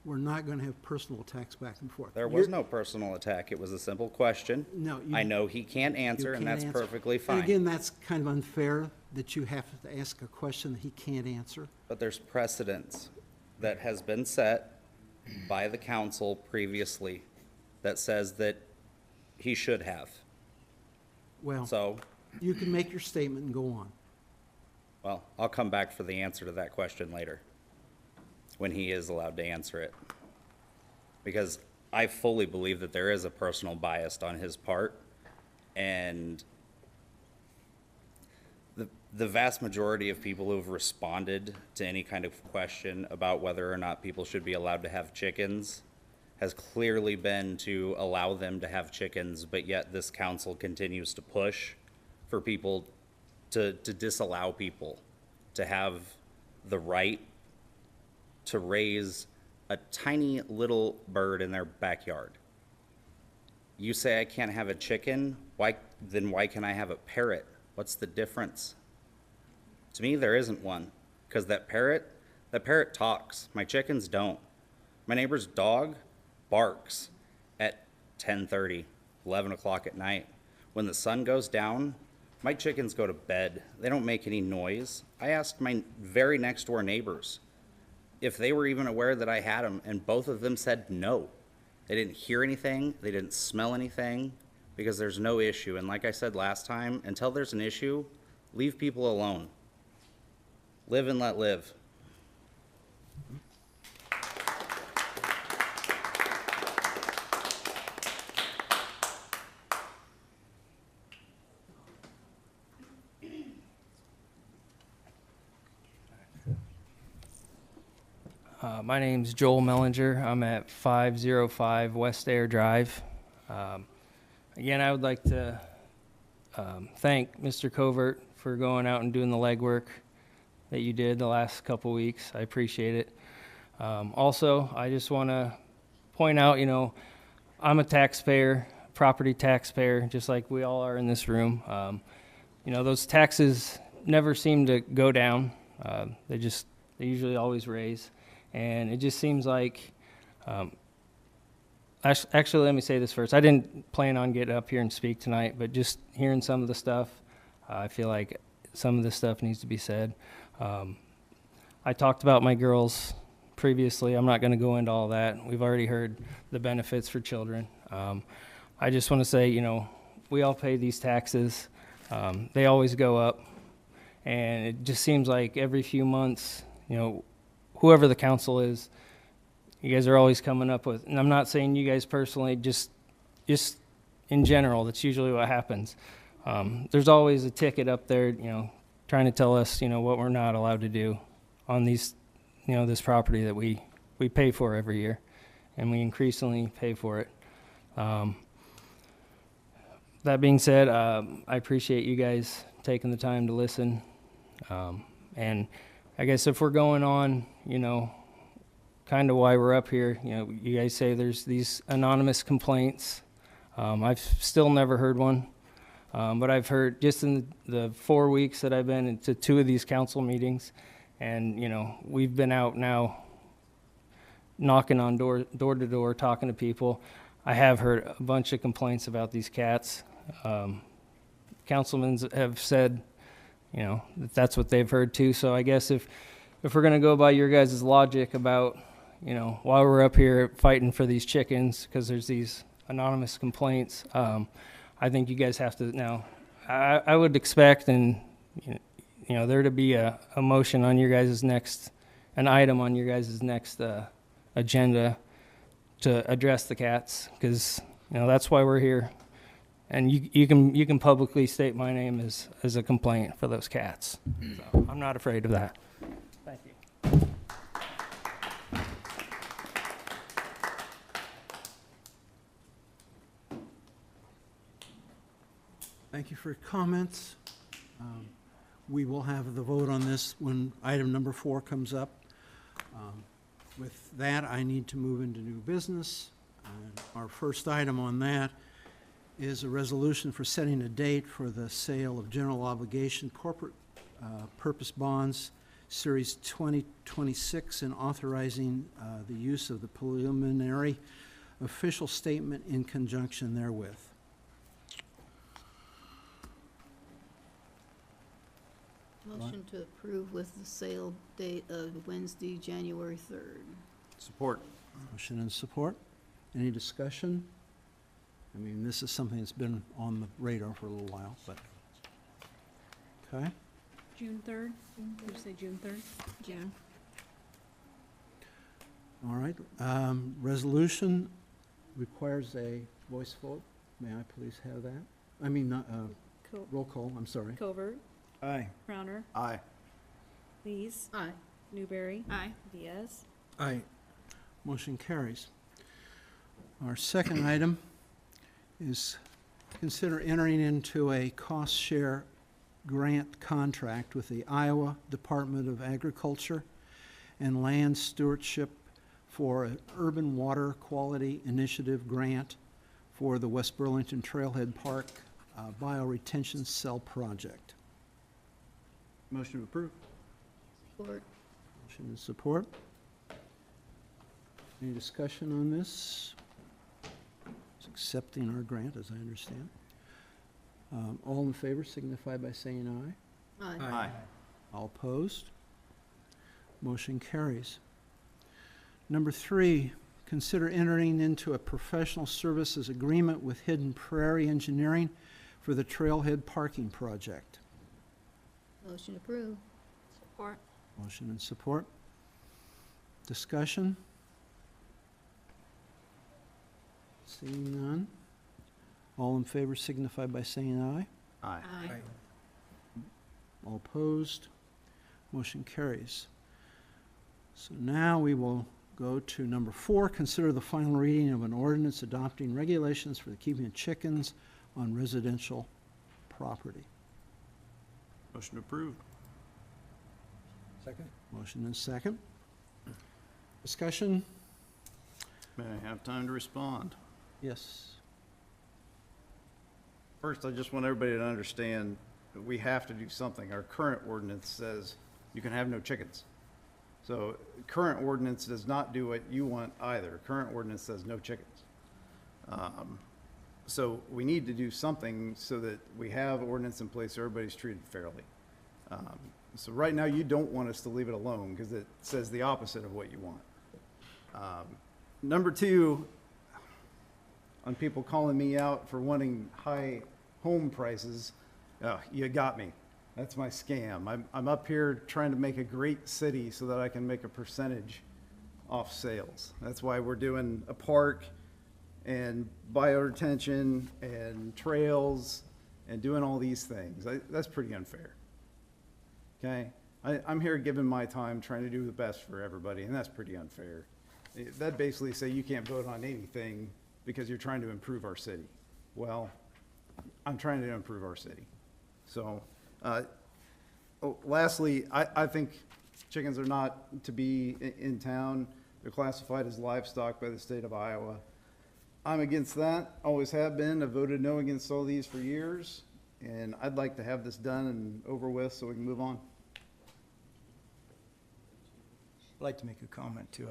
going to have personal attacks back and forth. There was no personal attack. It was a simple question. No. I know he can't answer, and that's perfectly fine. And again, that's kind of unfair that you have to ask a question that he can't answer. But there's precedence that has been set by the council previously that says that he should have. Well, So, you can make your statement and go on. well, I'll come back for the answer to that question later, when he is allowed to answer it. Because I fully believe that there is a personal bias on his part, and the vast majority of people who've responded to any kind of question about whether or not people should be allowed to have chickens has clearly been to allow them to have chickens, but yet this council continues to push for people to disallow people to have the right to raise a tiny little bird in their backyard. You say I can't have a chicken, why can I have a parrot? What's the difference? To me, there isn't one, because that parrot talks. My chickens don't. My neighbor's dog barks at 10:30, 11 o'clock at night. When the sun goes down, my chickens go to bed. They don't make any noise. I asked my very next door neighbors if they were even aware that I had them, and both of them said no. They didn't hear anything, they didn't smell anything, because there's no issue. And like I said last time, until there's an issue, leave people alone. Live and let live. My name's Joel Mellinger. I'm at 505 West Air Drive. Again, I would like to thank Mr. Covert for going out and doing the legwork that you did the last couple weeks. I appreciate it. Also, I just want to point out, I'm a taxpayer, property taxpayer, just like we all are in this room. Those taxes never seem to go down. They usually always raise. And it just seems like, actually, let me say this first. I didn't plan on getting up here and speak tonight, but just hearing some of the stuff, I feel like some of this stuff needs to be said. I talked about my girls previously. I'm not going to go into all that. We've already heard the benefits for children. I just want to say, we all pay these taxes. They always go up. And it just seems like every few months, whoever the council is, you guys are always coming up with, and I'm not saying you guys personally, just in general, that's usually what happens. There's always a ticket up there, trying to tell us, what we're not allowed to do on these, this property that we pay for every year, and we increasingly pay for it. That being said, I appreciate you guys taking the time to listen. And I guess if we're going on, kind of why we're up here, you guys say there's these anonymous complaints. I've still never heard one. But I've heard just in the 4 weeks that I've been into 2 of these council meetings, and, we've been out now knocking on door to door, talking to people. I have heard a bunch of complaints about these cats. Councilmen have said, that that's what they've heard too. So I guess if we're going to go by your guys' logic about, why we're up here fighting for these chickens, because there's these anonymous complaints, I think you guys have to now, I would expect there to be a motion on your guys' next, an item on your guys' next agenda to address the cats, because, that's why we're here. And you can publicly state my name as a complaint for those cats. So I'm not afraid of that. Thank you. Thank you for your comments. We will have the vote on this when item number 4 comes up. With that, I need to move into new business. Our first item on that is a resolution for setting a date for the sale of general obligation corporate purpose bonds, Series 2026, and authorizing the use of the preliminary official statement in conjunction therewith. Motion to approve with the sale date of Wednesday, January 3rd. Support. Motion and support. Any discussion? I mean, this is something that's been on the radar for a little while, but, okay. June 3rd? Did you say June 3rd? June. All right. Resolution requires a voice vote. May I please have that? I mean, roll call, I'm sorry. Covert. Aye. Crowner. Aye. Lees. Aye. Newberry. Aye. Diaz. Aye. Motion carries. Our second item is consider entering into a cost share grant contract with the Iowa Department of Agriculture and Land Stewardship for an Urban Water Quality Initiative grant for the West Burlington Trailhead Park Bioretention Cell Project. Motion to approve. Support. Motion and support. Any discussion on this? It's accepting our grant, as I understand. All in favor signify by saying aye. Aye. Aye. All opposed? Motion carries. Number 3, consider entering into a professional services agreement with Hidden Prairie Engineering for the Trailhead Parking Project. Motion approved. Support. Motion and support. Discussion? Seeing none. All in favor signify by saying aye. Aye. Aye. All opposed? Motion carries. So now we will go to number 4, consider the final reading of an ordinance adopting regulations for the keeping of chickens on residential property. Motion to approve. Second? Motion and second. Discussion? May I have time to respond? Yes. First, I just want everybody to understand that we have to do something. Our current ordinance says you can have no chickens. So current ordinance does not do what you want either. Current ordinance says no chickens. So we need to do something so that we have ordinance in place so everybody's treated fairly. So right now you don't want us to leave it alone because it says the opposite of what you want. Number 2, on people calling me out for wanting high home prices, you got me. That's my scam. I'm up here trying to make a great city so that I can make a percentage off sales. That's why we're doing a park and bioretention and trails and doing all these things. That's pretty unfair. okay? I'm here giving my time, trying to do the best for everybody, and that's pretty unfair. That basically say you can't vote on anything because you're trying to improve our city. Well, I'm trying to improve our city. So, lastly, I think chickens are not to be in town. They're classified as livestock by the state of Iowa. I'm against that, always have been. I've voted no against all these for years, and I'd like to have this done and over with so we can move on. I'd like to make a comment too.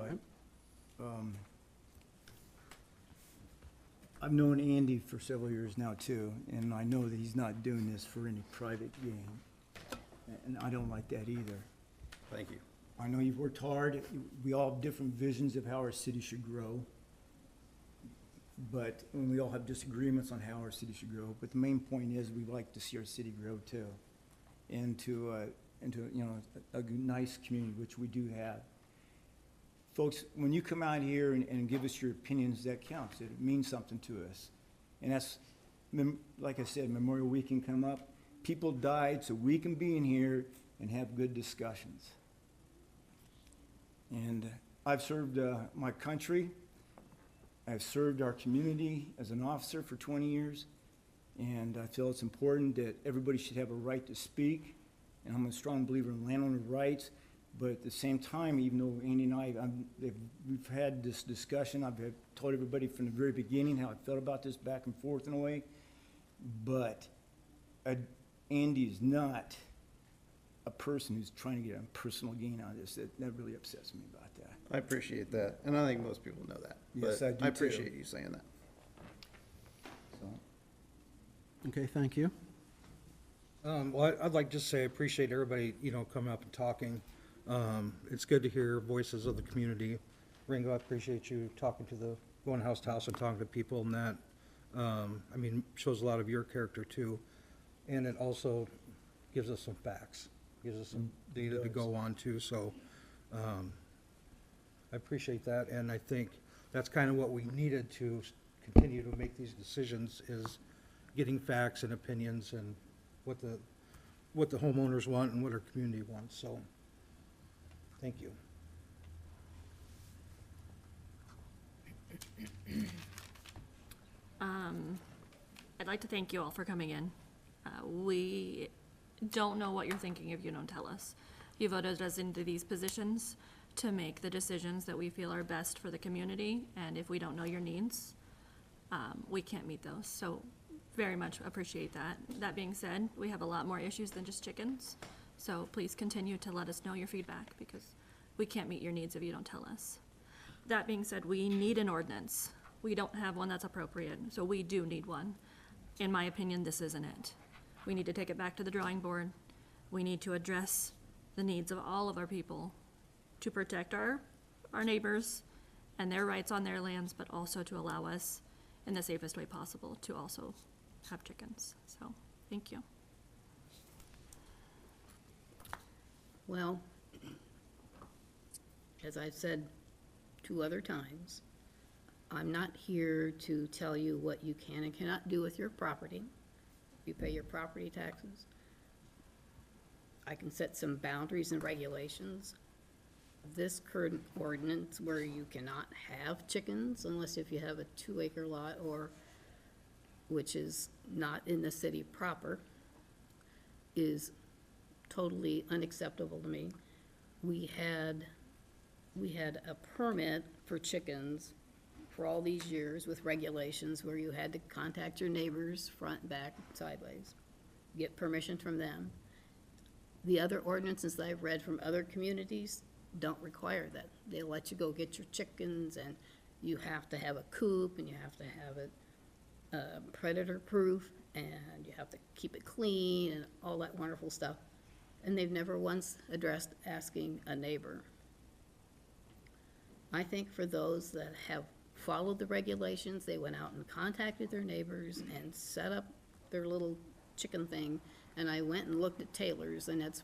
I've known Andy for several years now too, and I know that he's not doing this for any private gain. And I don't like that either. Thank you. I know you've worked hard. We all have different visions of how our city should grow. But, and we all have disagreements on how our city should grow. But the main point is we'd like to see our city grow too. Into you know, a nice community, which we do have. Folks, when you come out here and give us your opinions, that counts. It means something to us. And that's, like I said, Memorial Week can come up. People died so we can be in here and have good discussions. And I've served my country. I've served our community as an officer for 20 years. And I feel it's important that everybody should have a right to speak. And I'm a strong believer in landowner rights. But at the same time, even though Andy and I, we've had this discussion, I've told everybody from the very beginning how I felt about this back and forth in a way. But Andy is not a person who's trying to get a personal gain out of this. That really upsets me about that. I appreciate that, and I think most people know that. Yes, but I do I appreciate too. you saying that. So. Okay, thank you. Well, I'd like to just say I appreciate everybody, you know, coming up and talking. It's good to hear voices of the community. Ringo, I appreciate you going house to house and talking to people, and that, I mean, shows a lot of your character too. And it also gives us some facts, gives us some data to go on to, so I appreciate that, and I think that's kind of what we needed to continue to make these decisions, is getting facts and opinions and what the homeowners want and what our community wants, so thank you. I'd like to thank you all for coming in. We don't know what you're thinking if you don't tell us. You voted us into these positions to make the decisions that we feel are best for the community, and if we don't know your needs, we can't meet those. So very much appreciate that. That being said, we have a lot more issues than just chickens, so please continue to let us know your feedback, because we can't meet your needs if you don't tell us. That being said, we need an ordinance. We don't have one that's appropriate, so we do need one. In my opinion, this isn't it. We need to take it back to the drawing board. We need to address the needs of all of our people to protect our neighbors and their rights on their lands, but also to allow us, in the safest way possible, to also have chickens. So, thank you. Well, as I've said 2 other times, I'm not here to tell you what you can and cannot do with your property. You pay your property taxes. I can set some boundaries and regulations. This current ordinance where you cannot have chickens unless if you have a 2-acre lot, or which is not in the city proper, is totally unacceptable to me. We had a permit for chickens for all these years with regulations where you had to contact your neighbors, front, back, sideways, get permission from them. The other ordinances that I've read from other communities don't require that. They let you go get your chickens, and you have to have a coop, and you have to have it predator-proof, and you have to keep it clean, and all that wonderful stuff. And they've never once addressed asking a neighbor. I think for those that have followed the regulations, they went out and contacted their neighbors and set up their little chicken thing, and I went and looked at Taylor's, and it's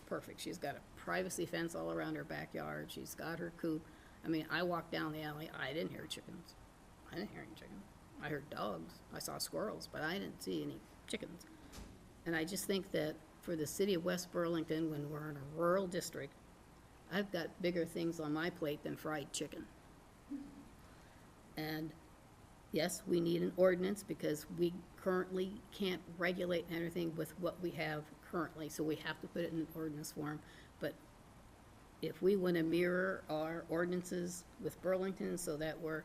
perfect. She's got a privacy fence all around her backyard. She's got her coop. I mean, I walked down the alley, I didn't hear chickens. I didn't hear any chickens. I heard dogs. I saw squirrels, but I didn't see any chickens. And I just think that for for the city of West Burlington, when we're in a rural district, I've got bigger things on my plate than fried chicken. And yes, we need an ordinance because we currently can't regulate anything with what we have currently, so we have to put it in ordinance form. But if we want to mirror our ordinances with Burlington so that we're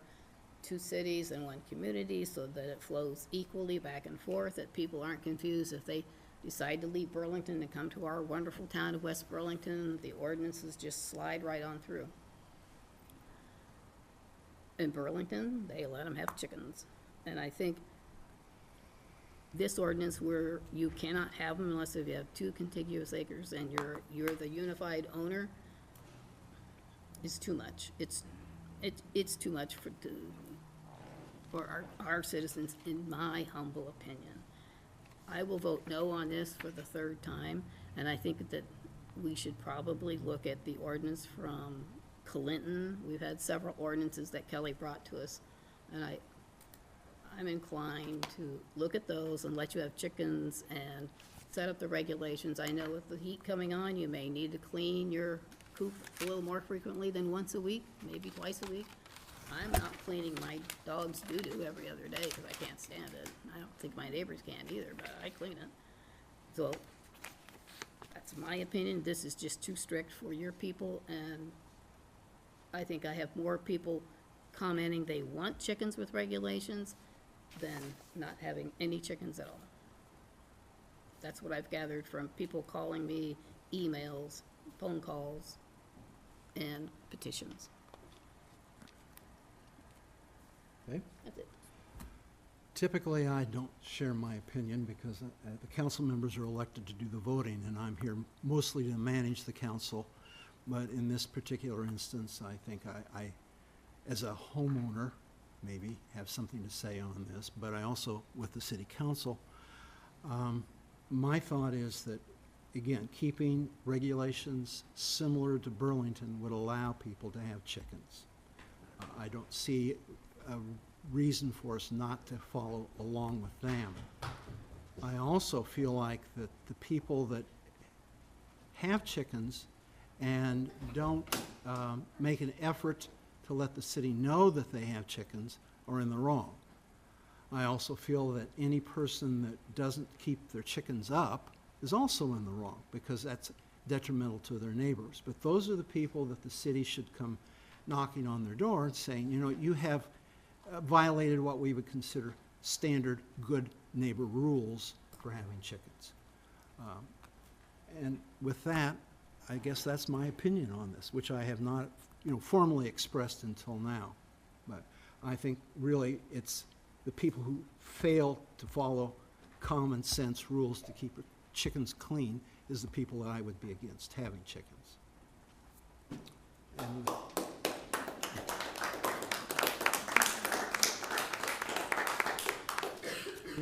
two cities and one community, so that it flows equally back and forth, that people aren't confused if they decide to leave Burlington and come to our wonderful town of West Burlington, the ordinances just slide right on through. In Burlington, they let them have chickens. And I think this ordinance where you cannot have them unless if you have 2 contiguous acres and you're the unified owner is too much. It's too much for our citizens, in my humble opinion. I will vote no on this for the 3rd time, and I think that we should probably look at the ordinance from Clinton. We've had several ordinances that Kelly brought to us, and I'm inclined to look at those and let you have chickens and set up the regulations. I know with the heat coming on, you may need to clean your coop a little more frequently than once a week, maybe twice a week. I'm not cleaning my dog's doo-doo every other day because I can't stand it. I don't think my neighbors can either, but I clean it. So that's my opinion. This is just too strict for your people, and I think I have more people commenting they want chickens with regulations than not having any chickens at all. That's what I've gathered from people calling me, emails, phone calls, and petitions. Okay. That's it. Typically, I don't share my opinion because the council members are elected to do the voting, and I'm here mostly to manage the council. But in this particular instance, I think I as a homeowner, maybe have something to say on this, but I also, with the city council, my thought is that, again, keeping regulations similar to Burlington would allow people to have chickens. I don't see a reason for us not to follow along with them. I also feel like that the people that have chickens and don't make an effort to let the city know that they have chickens are in the wrong. I also feel that any person that doesn't keep their chickens up is also in the wrong because that's detrimental to their neighbors. But those are the people that the city should come knocking on their door and saying, you know, you have violated what we would consider standard good neighbor rules for having chickens. And with that, I guess that's my opinion on this, which I have not, formally expressed until now. But I think really it's the people who fail to follow common sense rules to keep chickens clean is the people that I would be against having chickens. And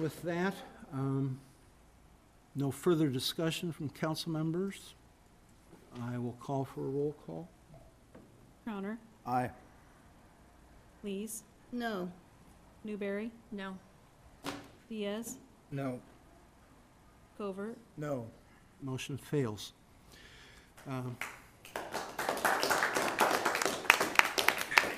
with that, no further discussion from council members. I will call for a roll call. Crowner, Aye. Lees, No. Newberry, No. Diaz, No. Covert, No. Motion fails.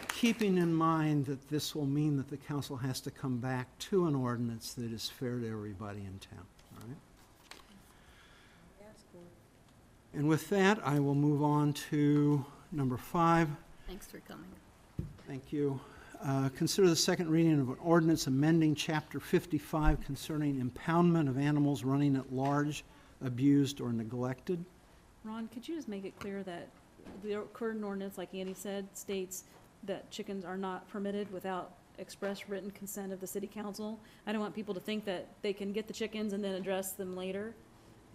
Keeping in mind that this will mean that the council has to come back to an ordinance that is fair to everybody in town, all right? And with that, I will move on to number 5. Thanks for coming. Thank you. Consider the second reading of an ordinance amending Chapter 55 concerning impoundment of animals running at large, abused, or neglected. Ron, could you just make it clear that the current ordinance, like Andy said, states that chickens are not permitted without express written consent of the city council? I don't want people to think that they can get the chickens and then address them later.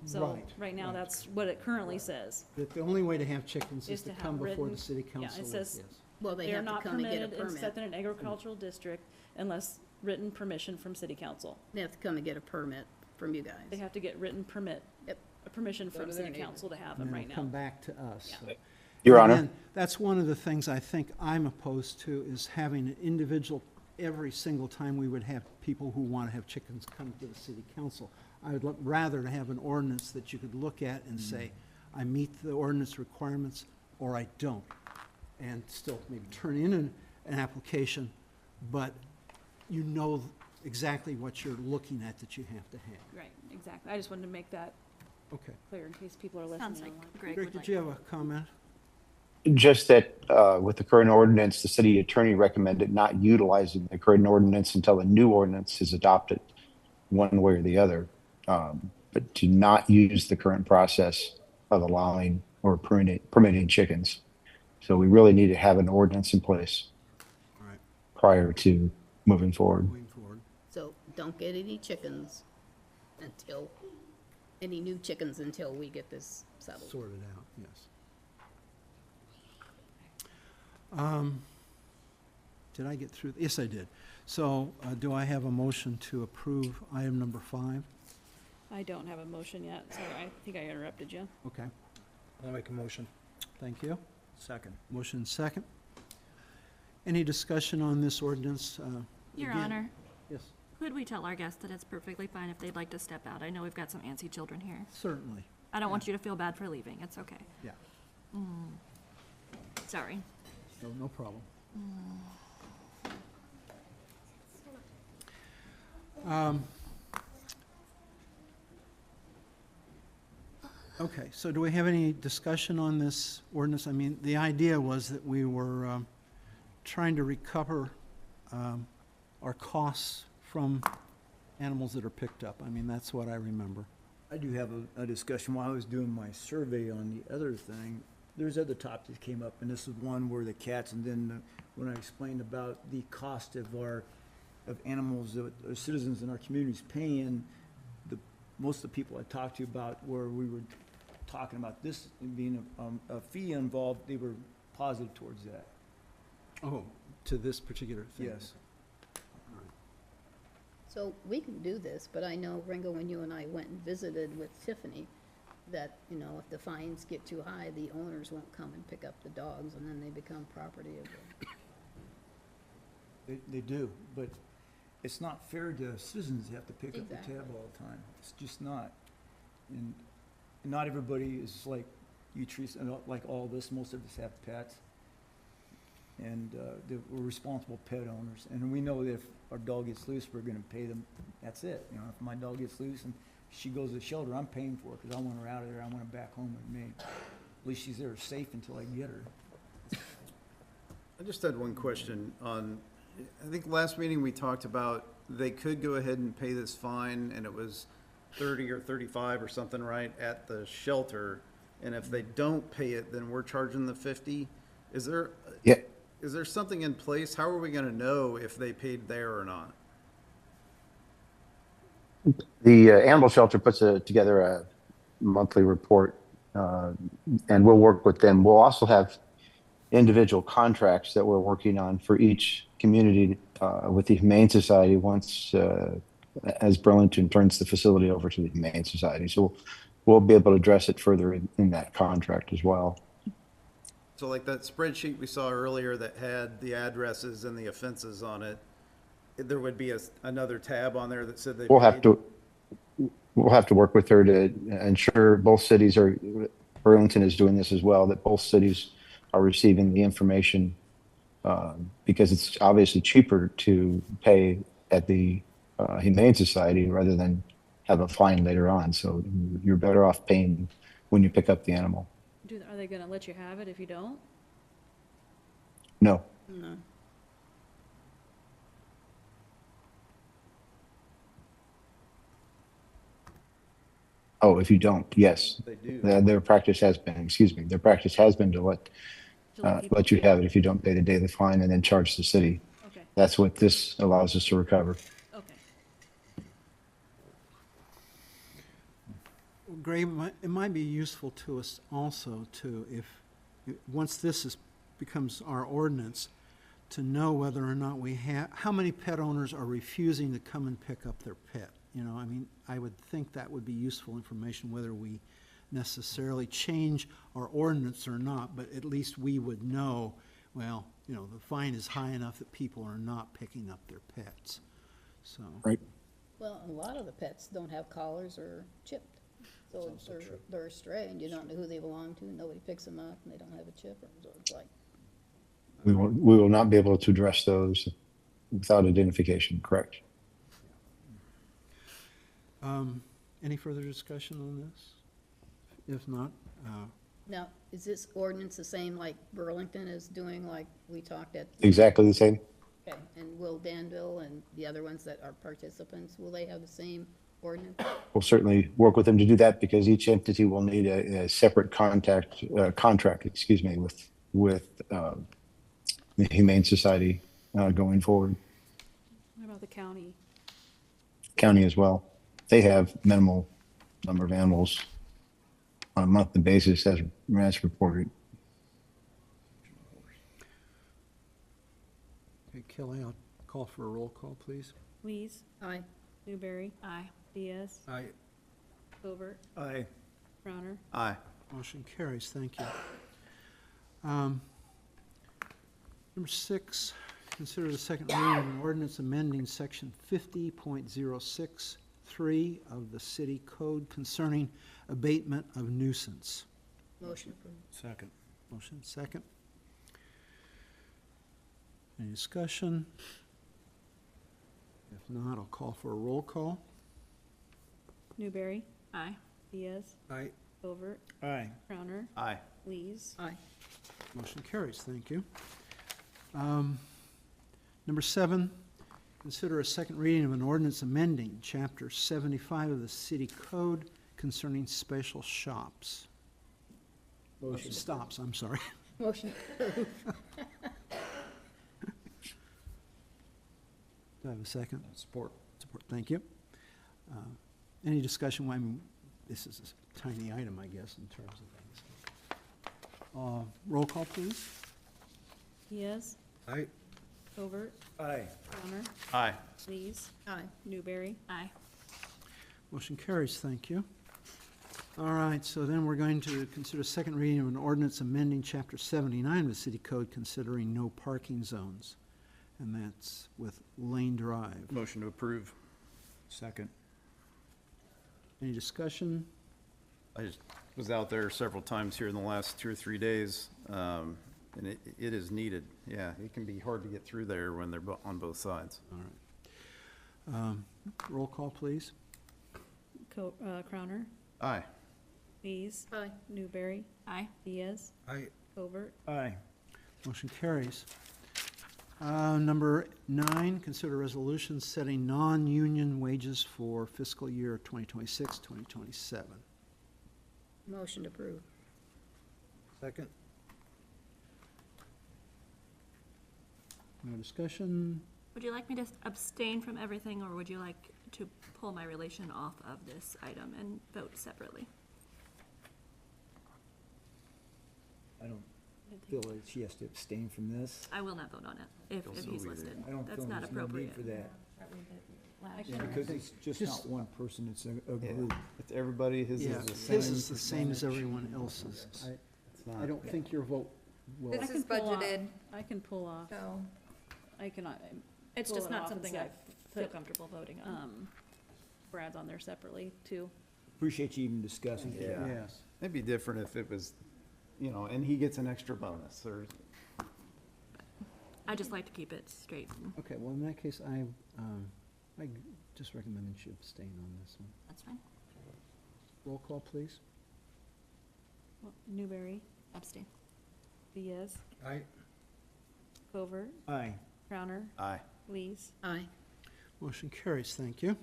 So right now, that's what it currently says. That the only way to have chickens is Is to to come have before written- the city council. Yeah, it says Yes. Well, they They are have to not come and get a permitted except permit. in an agricultural district unless written permission from city council. They have to come and get a permit from you guys. They have to get written permit, Yep. a permission Go from to their city neighbor. council to have And them then right it'll now. come back to us. Yeah. So- Your And Honor. again, that's one of the things I think I'm opposed to, is having an individual every single time we would have people who want to have chickens come to the city council. I would rather have an ordinance that you could look at and say, I meet the ordinance requirements, or I don't, and still maybe turn in an application, but you know exactly what you're looking at that you have to have. Right, exactly. I just wanted to make that Okay. clear in case people are listening. Sounds like online. Greg Greg, would did like. you have a comment? Just that with the current ordinance, the city attorney recommended not utilizing the current ordinance until a new ordinance is adopted, one way or the other. But to not use the current process of allowing or permitting chickens. So we really need to have an ordinance in place Right. prior to moving forward. Moving forward. So don't get any chickens any new chickens until we get this settled. Sorted out, yes. Did I get through? Yes, I did. So do I have a motion to approve item number 5? I don't have a motion yet, so I think I interrupted you. Okay, I'll make a motion. thank you. Second. Motion second. Any discussion on this ordinance? Your Again- Honor, Yes, could we tell our guests that it's perfectly fine if they'd like to step out? I know we've got some antsy children here. certainly, I don't want you to feel bad for leaving. It's okay. yeah. Sorry. No problem. Okay, so do we have any discussion on this ordinance? I mean, the idea was that we were trying to recover our costs from animals that are picked up. I mean, that's what I remember. I do have a discussion while I was doing my survey on the other thing. There's other topics that came up, and this is one where the cats, and then when I explained about the cost of animals that our citizens in our communities paying, most of the people I talked to about where we were talking about this being a fee involved, they were positive towards that. Oh, to this particular thing? Yes. So we can do this, but I know, Ringo, when you and I went and visited with Tiffany, that, if the fines get too high, the owners won't come and pick up the dogs, and then they become property of the... They do, but it's not fair to citizens to have to pick up the Exactly. tab all the time. It's just not. And not everybody is like you treat, like all of us, most of us have pets. And we're responsible pet owners. And we know that if our dog gets loose, we're gonna pay them. That's it. If my dog gets loose and she goes to the shelter, I'm paying for it because I want her out of there. I want her back home with me. At least she's there safe until I get her. I just had one question on, I think last meeting we talked about they could go ahead and pay this fine, and it was 30 or 35 or something, right, at the shelter. And if they don't pay it, then we're charging the 50. Is there something in place? How are we gonna know if they paid there or not? The animal shelter puts together a monthly report, and we'll work with them. We'll also have individual contracts that we're working on for each community with the Humane Society once, as Burlington turns the facility over to the Humane Society. So we'll be able to address it further in that contract as well. So like that spreadsheet we saw earlier that had the addresses and the offenses on it, there would be another tab on there that said they We'll paid? have to work with her to ensure both cities are, Burlington is doing this as well, that both cities are receiving the information, because it's obviously cheaper to pay at the Humane Society rather than have a fine later on. So you're better off paying when you pick up the animal. Are they gonna let you have it if you don't? No. No. Oh, if you don't, yes. They do. Their practice has been, their practice has been to let you have it if you don't pay the daily fine and then charge the city. Okay, That's what this allows us to recover. okay. Gray, it might be useful to us also to, once this becomes our ordinance, to know whether or not we have, how many pet owners are refusing to come and pick up their pet. I mean, I would think that would be useful information, whether we necessarily change our ordinance or not, but at least we would know, well, the fine is high enough that people are not picking up their pets. So. Right. Well, a lot of the pets don't have collars or chipped. So they're stray and you don't know who they belong to, nobody picks them up and they don't have a chip. So it's like, We will not be able to address those without identification, correct? Any further discussion on this? If not, now, is this ordinance the same like Burlington is doing, like we talked at? Exactly the same? Okay, and will Danville and the other ones that are participants, will they have the same ordinance? We'll certainly work with them to do that because each entity will need a separate contract, excuse me, with the Humane Society going forward. What about the county? County as well. They have minimal number of animals on a monthly basis as reported. okay, Kelly, I'll call for a roll call, please. Lees, Aye. Newberry, Aye. Diaz, Aye. Covert, Aye. Crowner. Aye. Motion carries, thank you. Number 6, consider the second reading of an ordinance amending section 50.063 of the city code concerning abatement of nuisance. Motion approved. Second. Motion second. Any discussion? If not, I'll call for a roll call. Newberry, Aye. Diaz, Aye. Covert, Aye. Crowner, Aye. Lees. Aye. Motion carries, thank you. Number 7, consider a second reading of an ordinance amending Chapter 75 of the City Code concerning special shops. Motion. Stops, I'm sorry. Motion approved. Do I have a second? Support. Support, thank you. Any discussion? Well, I mean, this is a tiny item, I guess, in terms of things. Roll call, please. Diaz, Aye. Covert, Aye. Crowner, Aye. Lees, Aye. Newberry. Aye. Motion carries, thank you. All right, so then we're going to consider second reading of an ordinance amending Chapter 79 of the City Code considering no parking zones, and that's with Lane Drive. Motion to approve. Second. Any discussion? I just was out there several times here in the last 2 or 3 days, and it is needed. Yeah, it can be hard to get through there when they're on both sides. All right. Roll call, please. Crowner, Aye. Lees, Aye. Newberry, Aye. Diaz, Aye. Covert, Aye. Motion carries. Number 9, consider resolution setting non-union wages for fiscal year 2026, 2027. Motion approved. Second. No discussion? Would you like me to abstain from everything, or would you like to pull my relation off of this item and vote separately? I don't feel like she has to abstain from this. I will not vote on it if he's listed. I don't That's feel not there's no need appropriate. for that. I Yeah, can- because it's just not one person, it's a group. It's everybody, his Yeah, is the same. his is the same as everyone else's. It's not- I don't think your vote will. This I is can pull off- budgeted, I can pull off, so. I cannot. It's pull just it not off and something I feel put, comfortable voting on. Brad's on there separately too. Appreciate you even discussing it. Yeah. Yes. It'd be different if it was, and he gets an extra bonus, or, I just like to keep it straight. Okay, well, in that case, I just recommend that you abstain on this one. That's fine. Roll call, please. Newberry, Abstain. Diaz, Aye. Covert, Aye. Crowner, aye. Lees. Aye. Motion carries, thank you.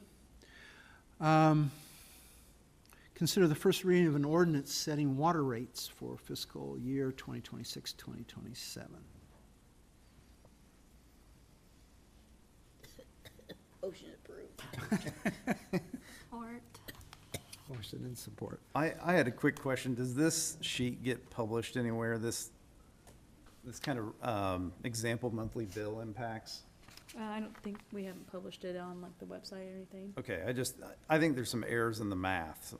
Consider the first reading of an ordinance setting water rates for fiscal year 2026, 2027. Motion approved. Support. Motion and support. I had a quick question. Does this sheet get published anywhere, this kind of example monthly bill impacts? I don't think we haven't published it on like the website or anything. Okay, I think there's some errors in the math,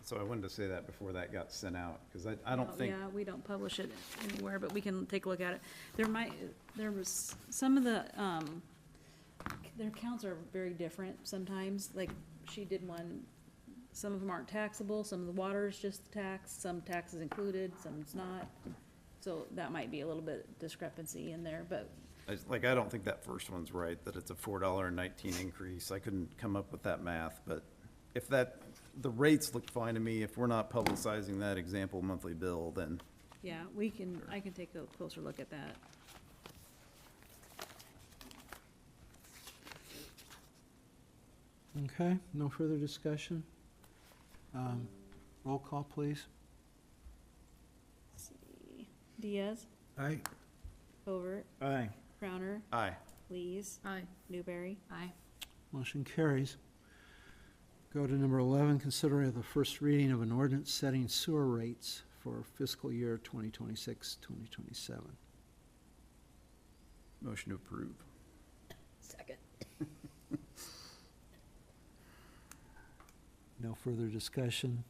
so I wanted to say that before that got sent out, because I don't think, Yeah, we don't publish it anywhere, but we can take a look at it. There was some of the, Their counts are very different sometimes, like, she did one, some of them aren't taxable, some of the water is just taxed, some taxes included, some it's not. So that might be a little bit discrepancy in there, but I don't think that first one's right, that it's a $4.19 increase. I couldn't come up with that math, but if the rates look fine to me, if we're not publicizing that example monthly bill, then yeah, I can take a closer look at that. Okay, no further discussion? Roll call, please. Let's see. Diaz, Aye. Covert, Aye. Crowner, aye. Lees, Aye. Newberry. Aye. Motion carries. Go to number 11, consider the first reading of an ordinance setting sewer rates for fiscal year 2026, 2027. Motion to approve. Second. No further discussion.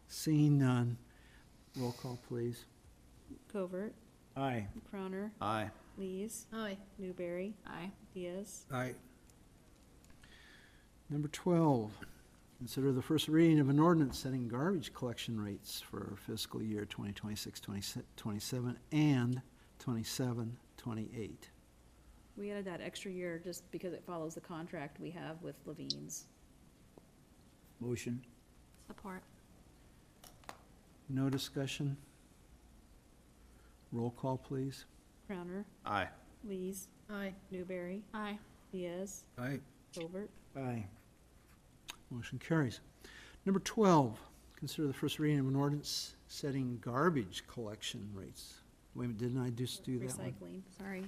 Seeing none, roll call, please. Covert, Aye. Crowner, Aye. Lees, Aye. Newberry, Aye. Diaz. Aye. Number 12, consider the first reading of an ordinance setting garbage collection rates for fiscal year 2026, 27, and 27, 28. We added that extra year just because it follows the contract we have with Levine's. Motion. Support. No discussion? Roll call, please. Crowner, Aye. Lees, Aye. Newberry, Aye. Diaz, Aye. Covert. Aye. Motion carries. Number 12, consider the first reading of an ordinance setting garbage collection rates. Wait a minute, didn't I just do that one? Recycling, sorry.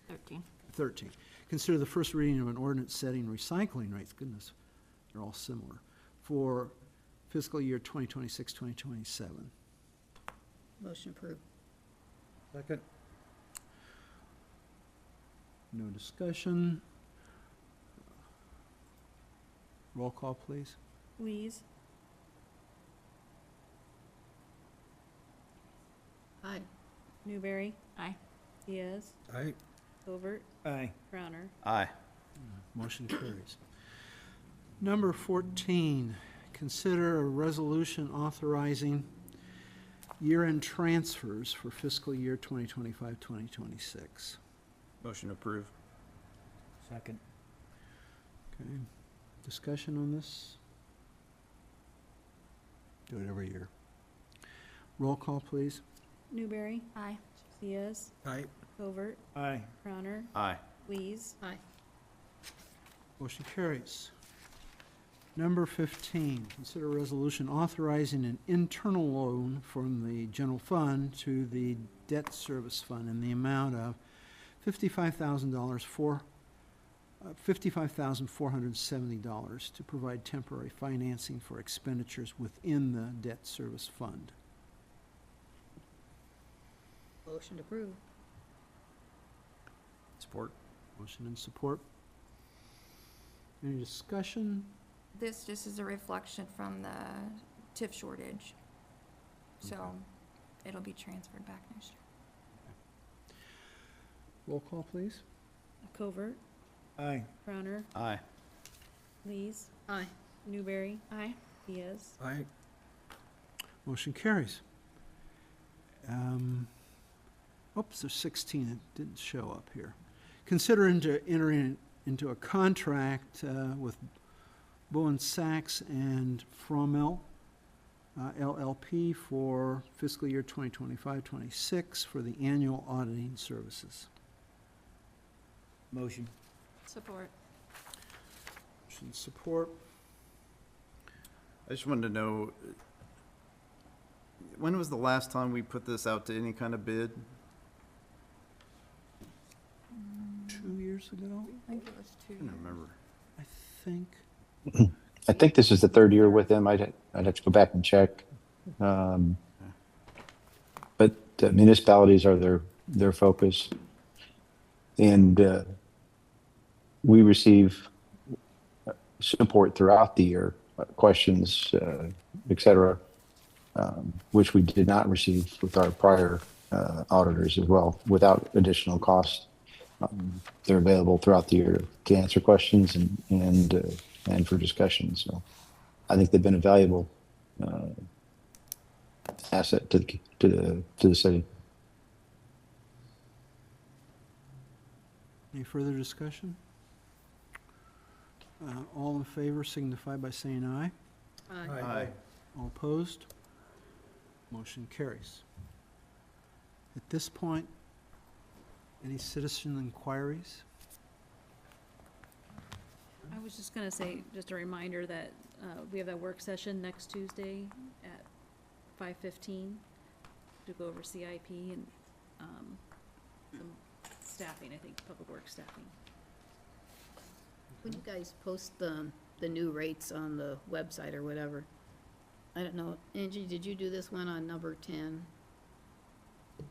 13. 13. Consider the first reading of an ordinance setting recycling rates, goodness, they're all similar, for fiscal year 2026, 2027. Motion approved. Second. No discussion. Roll call, please. Lees, Aye. Newberry, Aye. Diaz, Aye. Covert, Aye. Crowner. Aye. Motion carries. Number 14, consider a resolution authorizing year-end transfers for fiscal year 2025, 2026. Motion to approve. Second. Okay, discussion on this? Do it every year. Roll call, please. Newberry, Aye. Diaz, Aye. Covert, Aye. Crowner, Aye. Lees, Aye. Motion carries. Number 15, consider a resolution authorizing an internal loan from the general fund to the debt service fund in the amount of $55,470 to provide temporary financing for expenditures within the debt service fund. Motion approved. Support. Motion and support. Any discussion? This just is a reflection from the TIF shortage. So it'll be transferred back next year. Roll call, please. Covert, Aye. Crowner, Aye. Lees, Aye. Newberry, Aye. Diaz. Aye. Motion carries. Oops, there's 16 that didn't show up here. Consider entering into a contract with Bowen Sachs and Fromel LLP for fiscal year 2025-26 for the annual auditing services. Motion. Support. Motion support. I just wanted to know, when was the last time we put this out to any kind of bid? 2 years ago, I think it was I don't remember. I think. I think this is the third year with them. I'd have to go back and check. But municipalities are their focus. And we receive support throughout the year, questions, et cetera, which we did not receive with our prior auditors as well, without additional cost. they're available throughout the year to answer questions and for discussion. So I think they've been a valuable asset to the city. Any further discussion? All in favor signify by saying aye. Aye. All opposed? Motion carries. At this point, any citizen inquiries? I was just gonna say, just a reminder that, we have that work session next Tuesday at 5:15 to go over CIP and, some staffing, I think, public works staffing. When you guys post the new rates on the website or whatever, I don't know, Angie, did you do this one on number 10?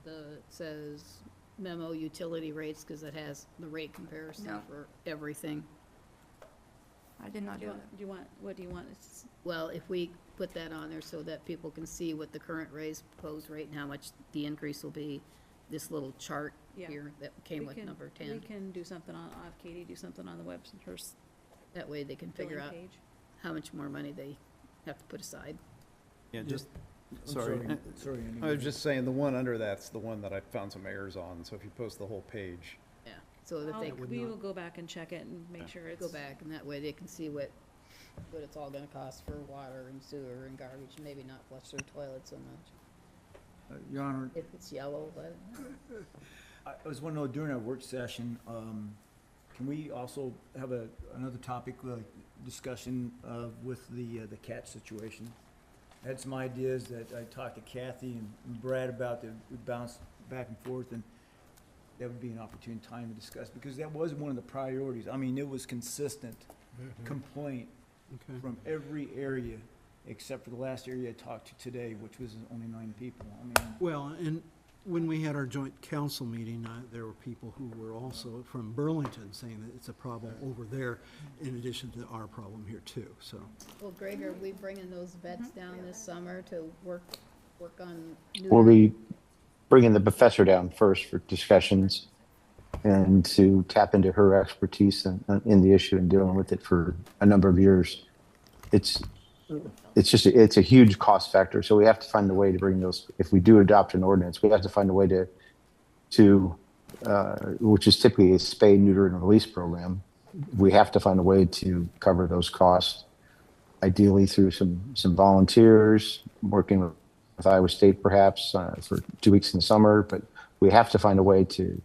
It says memo utility rates, because it has the rate comparison No. for everything. I did not Do do you it. want, what do you want? It's- Well, if we put that on there so that people can see what the current raise proposed rate and how much the increase will be, this little chart Yeah. here that came we with can- number We 10. can do something I'll have Katie do something on the website, her That way they can figure billing out page. how much more money they have to put aside. Yeah, Yeah. just, I'm sorry. Sorry, Andy. I was just saying, the one under that's the one that I found some errors on, so if you post the whole page. Yeah, so that they would We not- will go back and check it and make sure it's. go back, and that way they can see what it's all gonna cost for water and sewer and garbage, and maybe not flush their toilet so much. Your Honor, If it's yellow, but I was wondering, during our work session, can we also have another topic, discussion with the cat situation? I had some ideas that I talked to Kathy and Brad about that we bounced back and forth, and that would be an opportune time to discuss, because that was one of the priorities. I mean, it was consistent complaint Okay. from every area, except for the last area I talked to today, which was only 9 people. I mean, Well, and when we had our joint council meeting, there were people who were also from Burlington saying that it's a problem over there in addition to our problem here too, so. well, Greg, are we bringing those vets down this summer to work on? We'll be bringing the professor down first for discussions and to tap into her expertise in the issue and dealing with it for a number of years. It's a huge cost factor. So we have to find a way to bring those, if we do adopt an ordinance, we have to find a way to which is typically a spay, neuter, and release program. We have to find a way to cover those costs, ideally through some volunteers, working with Iowa State perhaps for 2 weeks in the summer, but we have to find a way to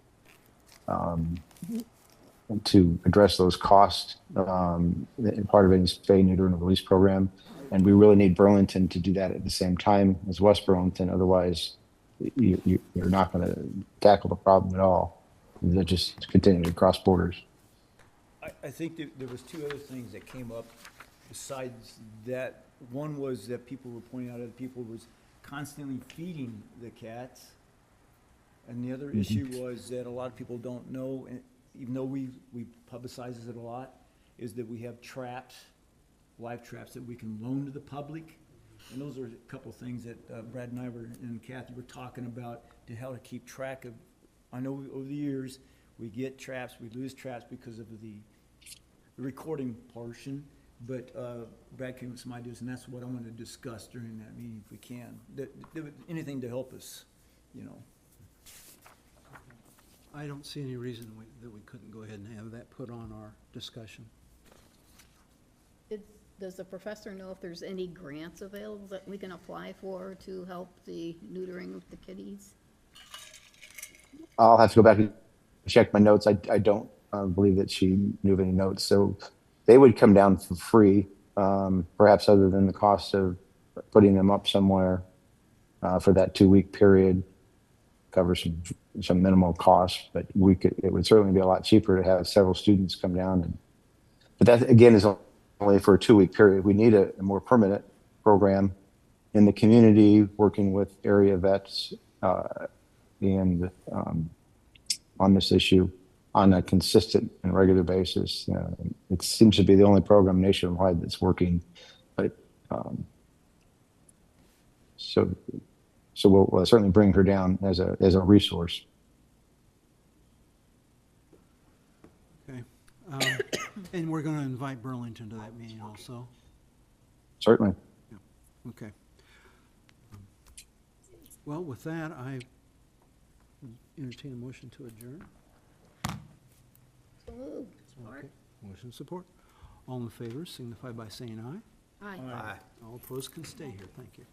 address those costs, part of any spay, neuter, and release program. And we really need Burlington to do that at the same time as West Burlington. Otherwise, you're not going to tackle the problem at all. They're just continuing to cross borders. I think there was 2 other things that came up besides that. One was that people were pointing out that people was constantly feeding the cats. And the other issue was that a lot of people don't know, and even though we publicize it a lot, is that we have traps, live traps that we can loan to the public. And those are a couple of things that Brad and I and Kathy were talking about to how to keep track of. I know over the years, we get traps, we lose traps because of the recording portion, but Brad came with some ideas, and that's what I wanted to discuss during that meeting if we can. Anything to help us, you know. I don't see any reason that we couldn't go ahead and have that put on our discussion. Does the professor know if there's any grants available that we can apply for to help the neutering of the kitties? I'll have to go back and check my notes. I don't believe that she knew of any notes. So they would come down for free, perhaps other than the cost of putting them up somewhere for that 2-week period, cover some minimal costs. But it would certainly be a lot cheaper to have several students come down. But that, again, is only for a 2-week period. We need a more permanent program in the community, working with area vets and on this issue on a consistent and regular basis. It seems to be the only program nationwide that's working. But so we'll certainly bring her down as a resource. And we're going to invite Burlington to that meeting also. Certainly. Okay. Well, with that, I entertain a motion to adjourn. So moved. Okay. Motion support. All in favor signify by saying aye. Aye. Aye. All opposed can stay here. Thank you.